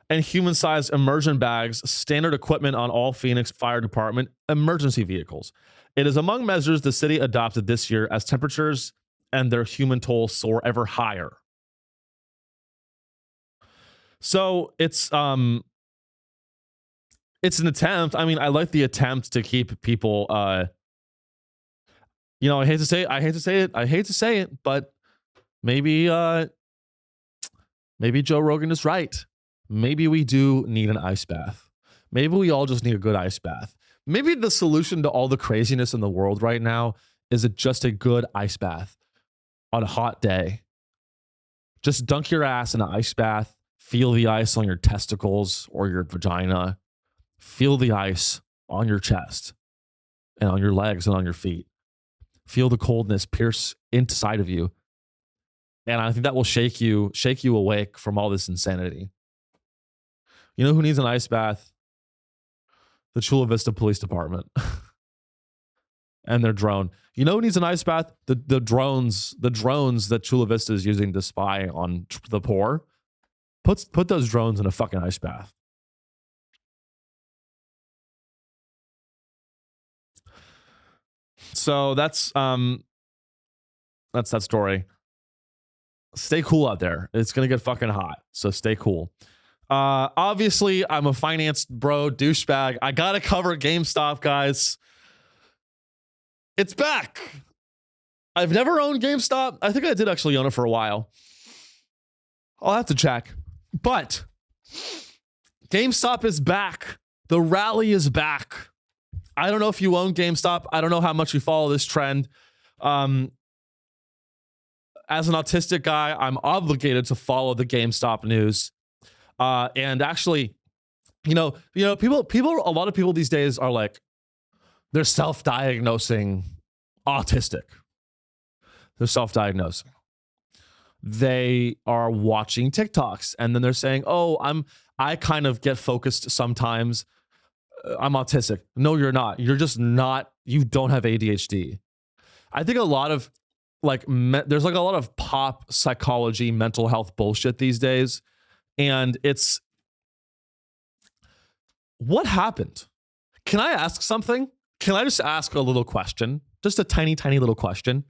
and human-sized immersion bags standard equipment on all Phoenix Fire Department emergency vehicles. It is among measures the city adopted this year as temperatures and their human toll soar ever higher. So it's an attempt. I mean, I like the attempt to keep people. I hate to say it, but maybe Joe Rogan is right. Maybe we do need an ice bath. Maybe we all just need a good ice bath. Maybe the solution to all the craziness in the world right now is just a good ice bath on a hot day. Just dunk your ass in an ice bath. Feel the ice on your testicles or your vagina. Feel the ice on your chest and on your legs and on your feet. Feel the coldness pierce inside of you. And I think that will shake you awake from all this insanity. You know who needs an ice bath? The Chula Vista Police Department and their drone. You know who needs an ice bath? The drones that Chula Vista is using to spy on the poor. Put those drones in a fucking ice bath. So that's that story. Stay cool out there. It's gonna get fucking hot. So stay cool. Obviously, I'm a finance bro douchebag. I gotta cover GameStop, guys. It's back. I've never owned GameStop. I think I did actually own it for a while. I'll have to check. But GameStop is back. The rally is back. I don't know if you own GameStop. I don't know how much you follow this trend. As an autistic guy, I'm obligated to follow the GameStop news. And actually, people, a lot of people these days are like, they're self-diagnosing autistic. They're self-diagnosing. They are watching TikToks and then they're saying, oh, I kind of get focused sometimes. I'm autistic. No, you're not. You're just not. You don't have ADHD. I think a lot of there's like a lot of pop psychology, mental health bullshit these days. And it's, what happened? Can I ask something? Can I just ask a little question? Just a tiny, tiny little question.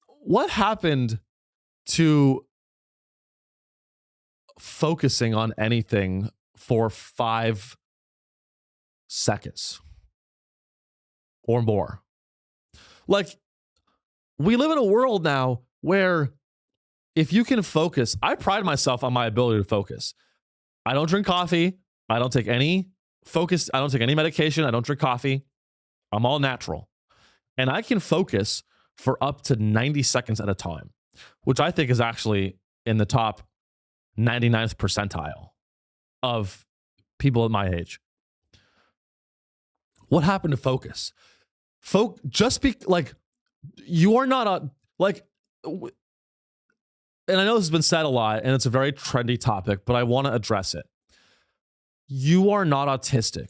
What happened to focusing on anything for 5 seconds or more? Like, we live in a world now where if you can focus, I pride myself on my ability to focus. I don't drink coffee. I don't take any focus. I don't take any medication. I don't drink coffee. I'm all natural. And I can focus for up to 90 seconds at a time, which I think is actually in the top 99th percentile of people at my age. What happened to focus? Just be like, you are not a, like, and I know this has been said a lot and it's a very trendy topic, but I want to address it. You are not autistic.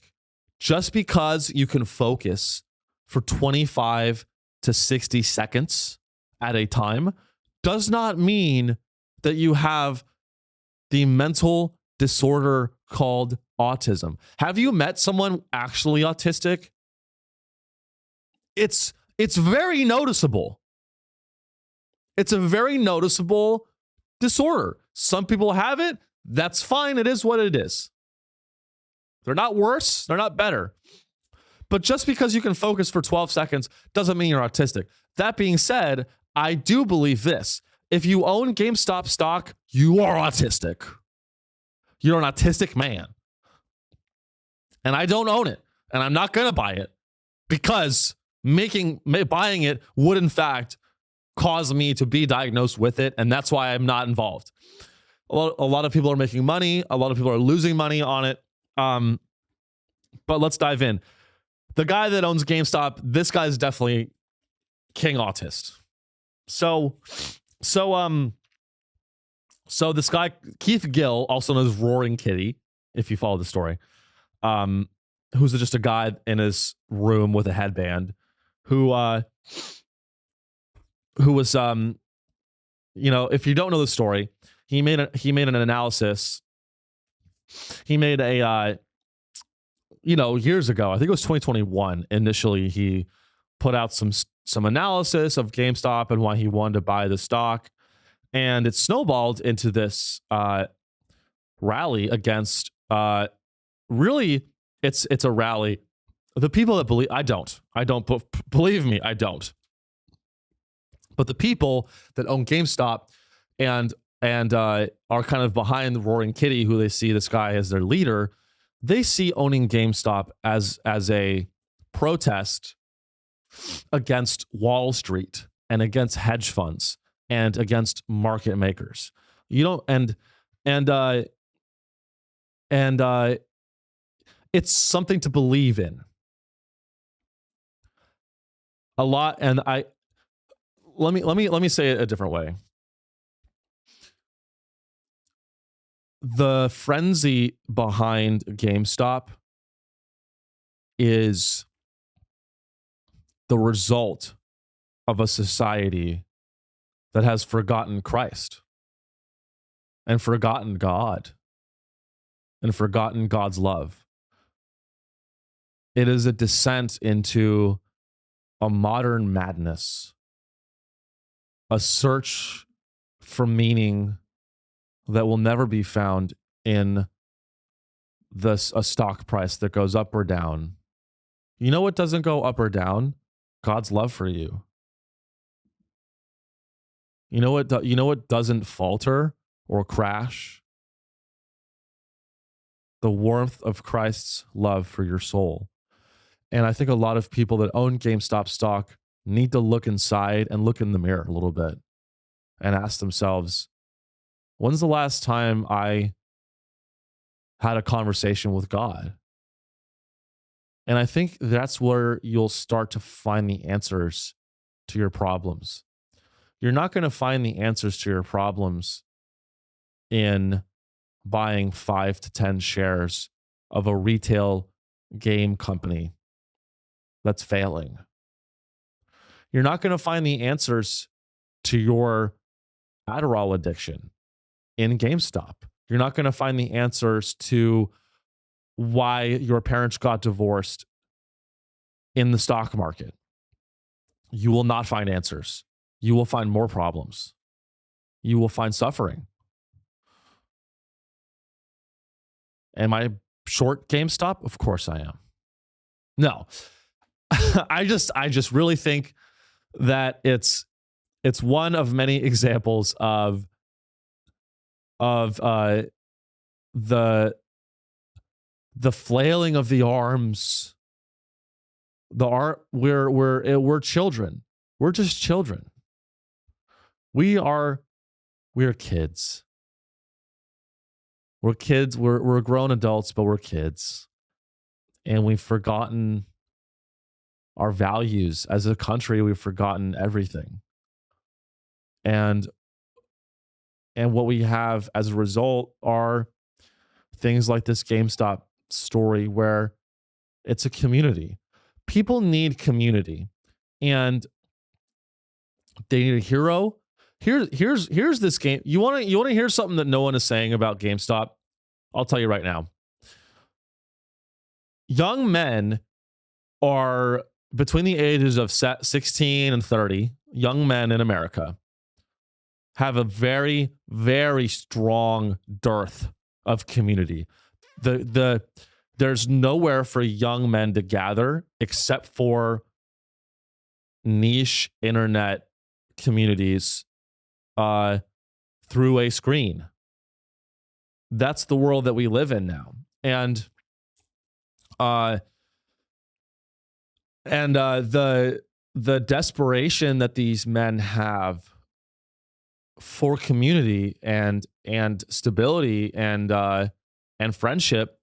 Just because you can focus for 25 to 60 seconds at a time does not mean that you have the mental disorder called autism. Have you met someone actually autistic? It's very noticeable. It's a very noticeable disorder. Some people have it. That's fine. It is what it is. They're not worse. They're not better. But just because you can focus for 12 seconds doesn't mean you're autistic. That being said, I do believe this. If you own GameStop stock, you are autistic. You're an autistic man. And I don't own it. And I'm not going to buy it because buying it would in fact cause me to be diagnosed with it. And that's why I'm not involved. A lot of people are making money. A lot of people are losing money on it. But let's dive in. The guy that owns GameStop, this guy's definitely king autist. So this guy, Keith Gill, also known as Roaring Kitty, if you follow the story, who's just a guy in his room with a headband, who was, if you don't know the story, he made an analysis. He made a, years ago, I think it was 2021. Initially, he put out some analysis of GameStop and why he wanted to buy the stock. And it snowballed into this rally against, really, it's a rally. The people that believe, I don't, believe me, I don't. But the people that own GameStop and are kind of behind the Roaring Kitty, who they see this guy as their leader, they see owning GameStop as a protest against Wall Street and against hedge funds and against market makers. You don't, and it's something to believe in a lot. And let me say it a different way. The frenzy behind GameStop is the result of a society that has forgotten Christ and forgotten God and forgotten God's love. It is a descent into a modern madness, a search for meaning that will never be found in a stock price that goes up or down. You know what doesn't go up or down? God's love for you. You know what doesn't falter or crash? The warmth of Christ's love for your soul. And I think a lot of people that own GameStop stock need to look inside and look in the mirror a little bit and ask themselves, when's the last time I had a conversation with God? And I think that's where you'll start to find the answers to your problems. You're not going to find the answers to your problems in buying 5 to 10 shares of a retail game company that's failing. You're not going to find the answers to your Adderall addiction in GameStop. You're not going to find the answers to why your parents got divorced in the stock market. You will not find answers. You will find more problems. You will find suffering. Am I short GameStop? Of course I am. No. I just really think that it's It's one of many examples of the flailing of the arms. We're children. We're just children. We're kids. We're kids. We're grown adults, but we're kids. And we've forgotten our values as a country. We've forgotten everything. And what we have as a result are things like this GameStop story where it's a community. People need community, and they need a hero. Here's this game. You want to hear something that no one is saying about GameStop? I'll tell you right now. Young men are between the ages of 16 and 30. Young men in America have a very, very strong dearth of community. There's nowhere for young men to gather except for niche internet communities through a screen. That's the world that we live in now. And the desperation that these men have for community and stability and friendship,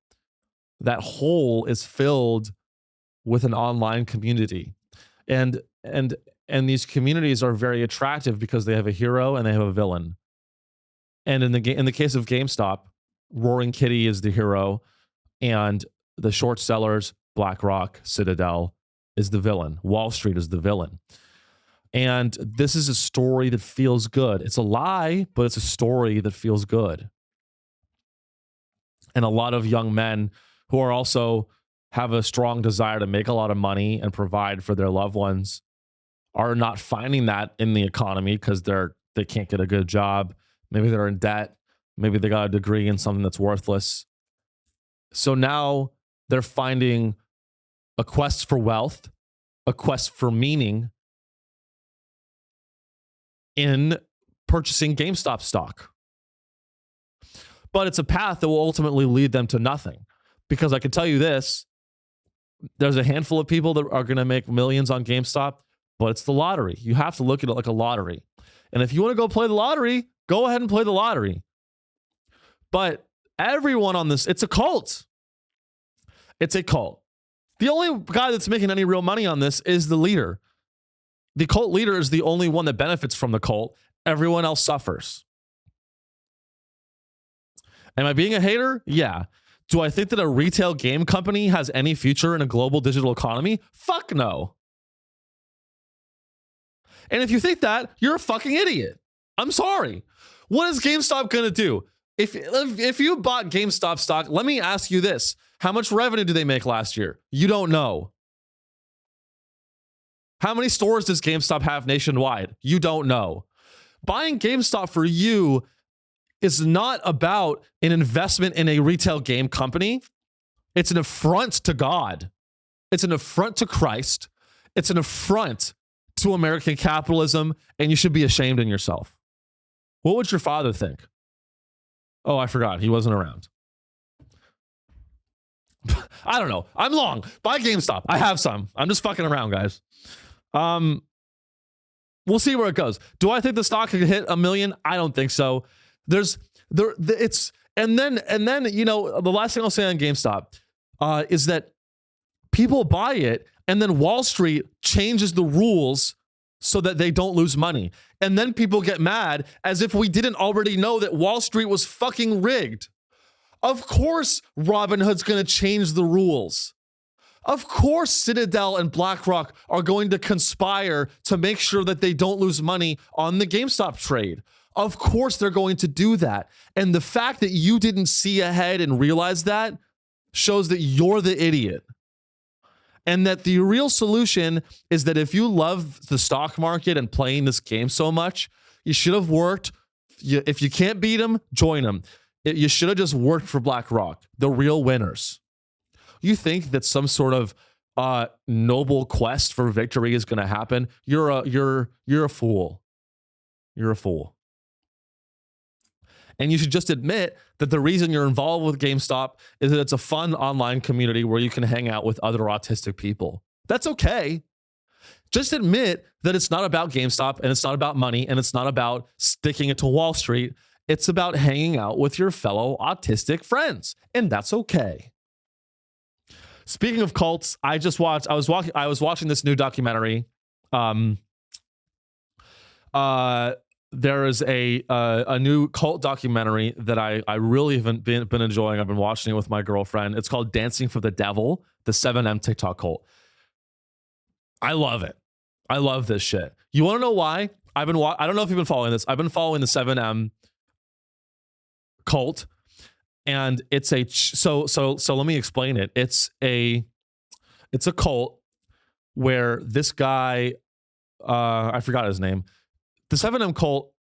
that hole is filled with an online community. And these communities are very attractive because they have a hero and they have a villain. And in the case of GameStop, Roaring Kitty is the hero, and the short sellers, BlackRock, Citadel, is the villain. Wall Street is the villain. And this is a story that feels good. It's a lie, but it's a story that feels good. And a lot of young men who are also have a strong desire to make a lot of money and provide for their loved ones are not finding that in the economy because they can't get a good job. Maybe they're in debt. Maybe they got a degree in something that's worthless. So now they're finding a quest for wealth, a quest for meaning in purchasing GameStop stock. But it's a path that will ultimately lead them to nothing. Because I can tell you this, there's a handful of people that are going to make millions on GameStop, but it's the lottery. You have to look at it like a lottery. And if you want to go play the lottery, go ahead and play the lottery. But everyone on this, it's a cult. It's a cult. The only guy that's making any real money on this is the leader. The cult leader is the only one that benefits from the cult. Everyone else suffers. Am I being a hater? Yeah. Do I think that a retail game company has any future in a global digital economy? Fuck no. And if you think that, you're a fucking idiot. I'm sorry. What is GameStop going to do? If you bought GameStop stock, let me ask you this. How much revenue did they make last year? You don't know. How many stores does GameStop have nationwide? You don't know. Buying GameStop for you is not about an investment in a retail game company. It's an affront to God. It's an affront to Christ. It's an affront to American capitalism, and you should be ashamed in yourself. What would your father think? Oh, I forgot. He wasn't around. I don't know. I'm long. Buy GameStop. I have some. I'm just fucking around, guys. We'll see where it goes. Do I think the stock could hit 1 million? I don't think so. And then, you know, the last thing I'll say on GameStop is that people buy it and then Wall Street changes the rules so that they don't lose money. And then people get mad as if we didn't already know that Wall Street was fucking rigged. Of course, Robinhood's going to change the rules. Of course, Citadel and BlackRock are going to conspire to make sure that they don't lose money on the GameStop trade. Of course, they're going to do that. And the fact that you didn't see ahead and realize that shows that you're the idiot. And that the real solution is that if you love the stock market and playing this game so much, you should have worked. If you can't beat them, join them. You should have just worked for BlackRock, the real winners. You think that some sort of noble quest for victory is going to happen? You're a fool. you're a fool. And you should just admit that the reason you're involved with GameStop is that it's a fun online community where you can hang out with other autistic people. That's okay. Just admit that it's not about GameStop and it's not about money and it's not about sticking it to Wall Street. It's about hanging out with your fellow autistic friends, and that's okay. Speaking of cults, I was watching this new documentary. There is a new cult documentary that I really haven't been enjoying. I've been watching it with my girlfriend. It's called Dancing for the Devil, the 7M TikTok cult. I love it. I love this shit. You want to know why? I don't know if you've been following this. I've been following the 7M cult, and it's so let me explain it. It's a cult where this guy, I forgot his name. The 7M cult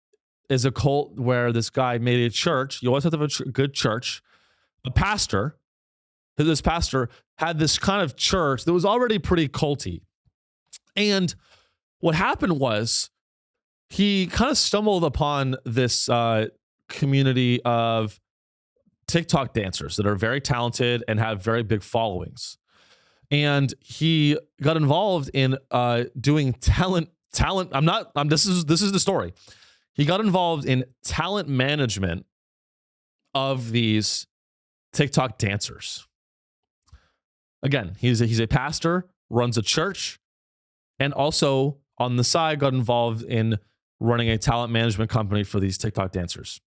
is a cult where this guy made a church. You always have to have a good church. A pastor, this pastor had this kind of church that was already pretty culty. And what happened was he kind of stumbled upon this community of TikTok dancers that are very talented and have very big followings. And he got involved in doing talent. This is the story. He got involved in talent management of these TikTok dancers. Again, he's a pastor, runs a church, and also on the side got involved in running a talent management company for these TikTok dancers.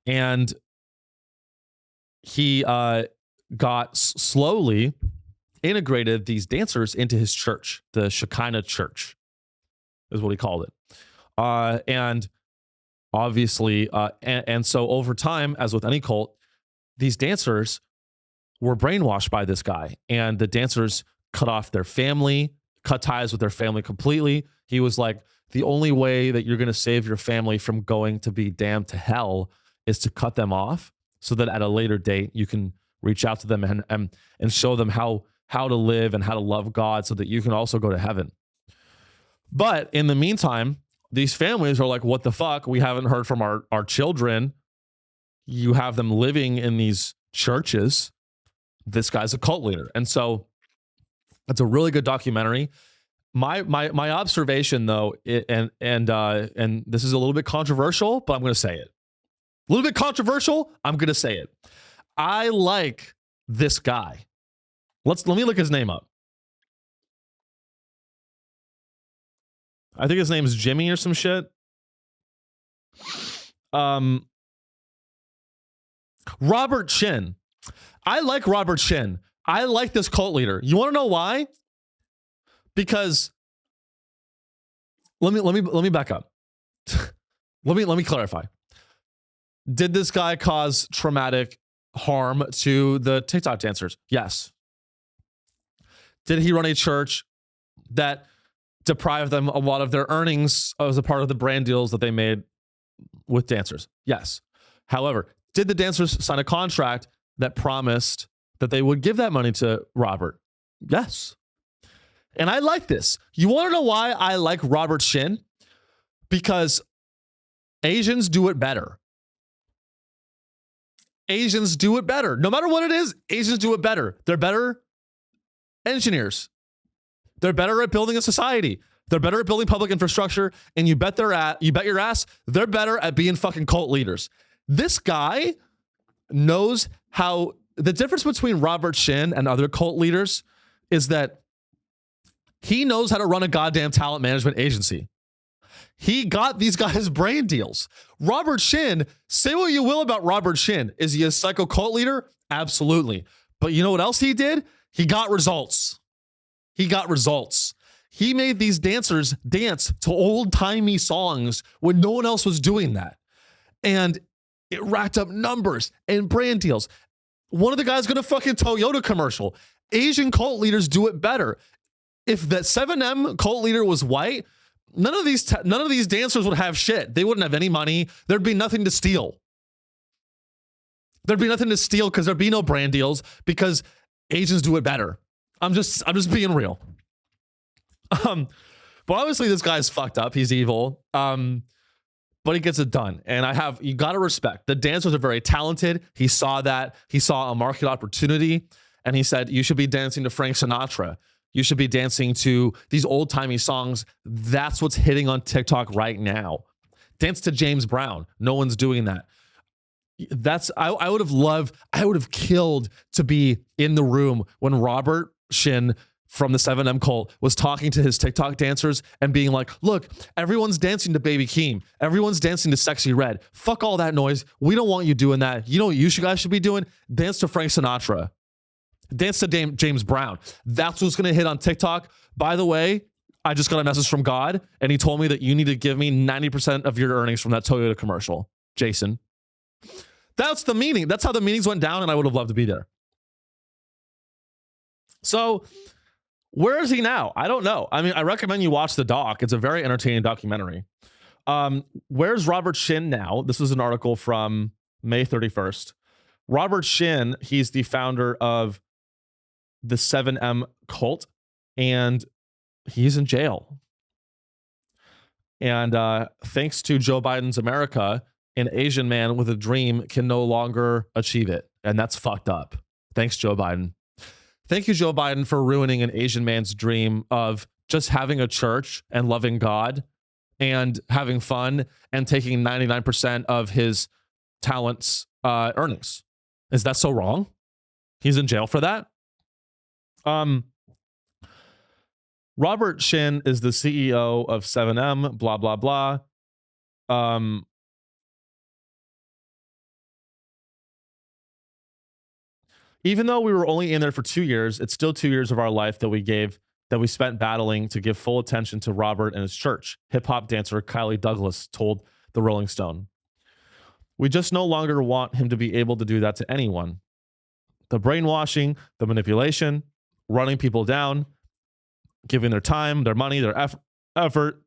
And he got slowly integrated these dancers into his church. The Shekinah church is what he called it. And obviously, and so over time, as with any cult, these dancers were brainwashed by this guy, and the dancers cut off their family, cut ties with their family completely. He was like, the only way that you're going to save your family from going to be damned to hell is to cut them off, so that at a later date you can reach out to them and show them how to live and how to love God, so that you can also go to heaven. But in the meantime, these families are like, what the fuck? We haven't heard from our children. You have them living in these churches. This guy's a cult leader. And so it's a really good documentary. My observation though, and this is a little bit controversial, but I'm going to say it. A little bit controversial, I'm going to say it. I like this guy. Let me look his name up. I think his name's Jimmy or some shit. Robert Chin. I like Robert Chin. I like this cult leader. You want to know why? Because let me back up. let me clarify. Did this guy cause traumatic harm to the TikTok dancers? Yes. Did he run a church that deprived them a lot of their earnings as a part of the brand deals that they made with dancers? Yes. However, did the dancers sign a contract that promised that they would give that money to Robert? Yes. And I like this. You want to know why I like Robert Shin? Because Asians do it better. Asians do it better. No matter what it is, Asians do it better. They're better engineers. They're better at building a society. They're better at building public infrastructure. And you bet your ass, they're better at being fucking cult leaders. This guy knows how. The difference between Robert Shin and other cult leaders is that he knows how to run a goddamn talent management agency. He got these guys brain deals. Robert Shin, say what you will about Robert Shin. Is he a psycho cult leader? Absolutely. But you know what else he did? He got results. He got results. He made these dancers dance to old-timey songs when no one else was doing that. And it racked up numbers and brand deals. One of the guys got a fucking Toyota commercial. Asian cult leaders do it better. If that 7M cult leader was white, none of these dancers would have shit. They wouldn't have any money. There'd be nothing to steal. There'd be nothing to steal because there'd be no brand deals because Asians do it better. I'm just being real. But obviously this guy's fucked up. He's evil. But he gets it done. And you got to respect. The dancers are very talented. He saw that. He saw a market opportunity. And he said, you should be dancing to Frank Sinatra. You should be dancing to these old-timey songs. That's what's hitting on TikTok right now. Dance to James Brown. No one's doing that. I would have killed to be in the room when Robert Shin from the 7M cult was talking to his TikTok dancers and being like, look, everyone's dancing to Baby Keem. Everyone's dancing to Sexy Red. Fuck all that noise. We don't want you doing that. You know what you guys should be doing? Dance to Frank Sinatra. Dance to James Brown. That's what's going to hit on TikTok. By the way, I just got a message from God, and he told me that you need to give me 90% of your earnings from that Toyota commercial, Jason. That's the meeting. That's how the meetings went down, and I would have loved to be there. So where is he now? I don't know. I mean, I recommend you watch the doc. It's a very entertaining documentary. Where's Robert Shin now? This was an article from May 31st. Robert Shin, he's the founder of the 7M cult, and he's in jail. And thanks to Joe Biden's America, an Asian man with a dream can no longer achieve it. And that's fucked up. Thanks, Joe Biden. Thank you, Joe Biden, for ruining an Asian man's dream of just having a church and loving God and having fun and taking 99% of his earnings. Is that so wrong? He's in jail for that? Robert Shin is the CEO of 7M, blah, blah, blah. Even though we were only in there for 2 years, it's still 2 years of our life that we spent battling to give full attention to Robert and his church, hip-hop dancer Kylie Douglas told the Rolling Stone. We just no longer want him to be able to do that to anyone. The brainwashing, the manipulation, running people down, giving their time, their money, their effort.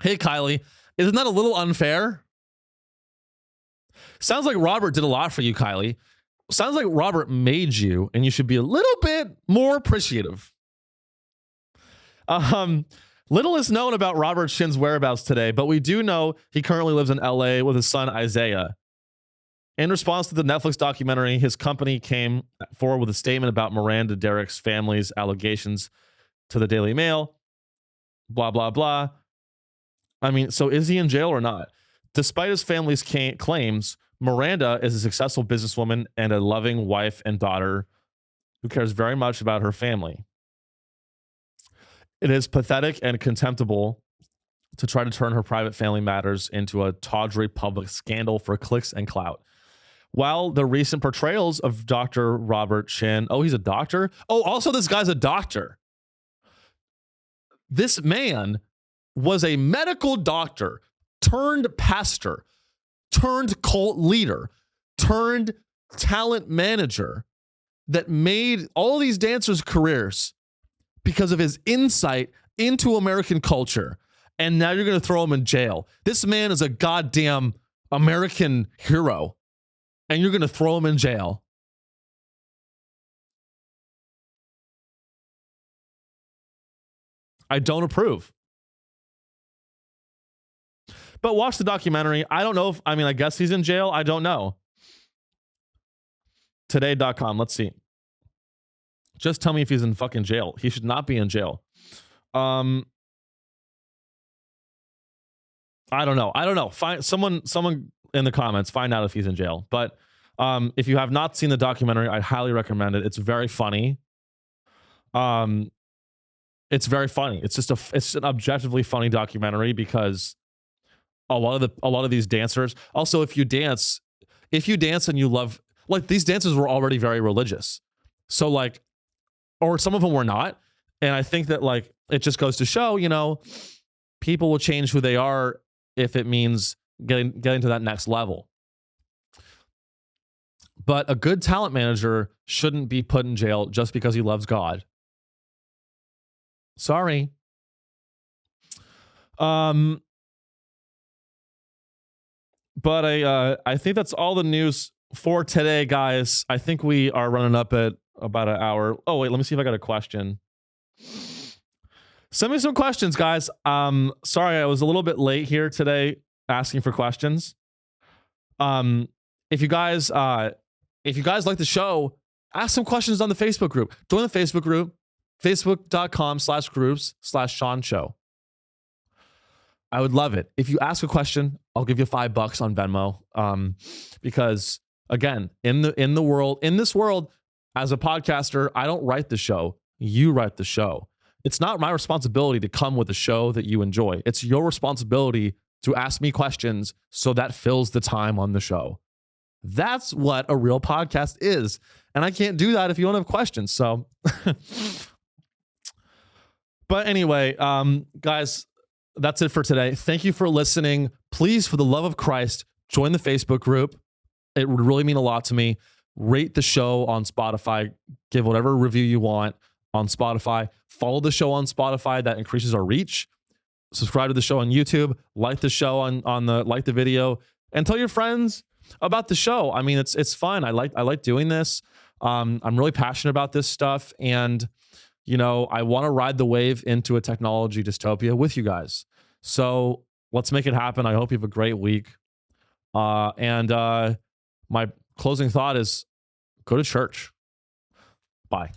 Hey, Kylie, isn't that a little unfair? Sounds like Robert did a lot for you, Kylie. Sounds like Robert made you, and you should be a little bit more appreciative. Little is known about Robert Shin's whereabouts today, but we do know he currently lives in LA with his son, Isaiah. In response to the Netflix documentary, his company came forward with a statement about Miranda Derrick's family's allegations to the Daily Mail. Blah, blah, blah. I mean, so is he in jail or not? Despite his family's claims, Miranda is a successful businesswoman and a loving wife and daughter who cares very much about her family. It is pathetic and contemptible to try to turn her private family matters into a tawdry public scandal for clicks and clout. While the recent portrayals of Dr. Robert Shin, oh, he's a doctor? Oh, also this guy's a doctor. This man was a medical doctor turned pastor, turned cult leader, turned talent manager that made all these dancers' careers because of his insight into American culture. And now you're going to throw him in jail. This man is a goddamn American hero, and you're going to throw him in jail. I don't approve. But watch the documentary. I don't know if, I guess he's in jail. I don't know. Today.com. Let's see. Just tell me if he's in fucking jail. He should not be in jail. I don't know. Find someone in the comments, find out if he's in jail. But if you have not seen the documentary, I highly recommend it. It's very funny. It's very funny. It's an objectively funny documentary because a lot of these dancers, also if you dance and you love, like, these dancers were already very religious. So like, or some of them were not. And I think that, like, it just goes to show, people will change who they are if it means getting to that next level. But a good talent manager shouldn't be put in jail just because he loves God. Sorry. But I think that's all the news for today, guys. I think we are running up at about an hour. Oh, wait, let me see if I got a question. Send me some questions, guys. Sorry, I was a little bit late here today asking for questions. If you guys like the show, ask some questions on the Facebook group. Join the Facebook group, facebook.com/groups/Sean Show. I would love it. If you ask a question, I'll give you $5 on Venmo. Because again, in this world, as a podcaster, I don't write the show. You write the show. It's not my responsibility to come with a show that you enjoy. It's your responsibility to ask me questions so that fills the time on the show. That's what a real podcast is. And I can't do that if you don't have questions. So, but anyway, guys, that's it for today. Thank you for listening. Please, for the love of Christ, join the Facebook group. It would really mean a lot to me. Rate the show on Spotify. Give whatever review you want on Spotify. Follow the show on Spotify. That increases our reach. Subscribe to the show on YouTube. Like the show like the video, and tell your friends about the show. I mean, it's fun. I like doing this. I'm really passionate about this stuff, and I want to ride the wave into a technology dystopia with you guys. So let's make it happen. I hope you have a great week. And my closing thought is go to church. Bye.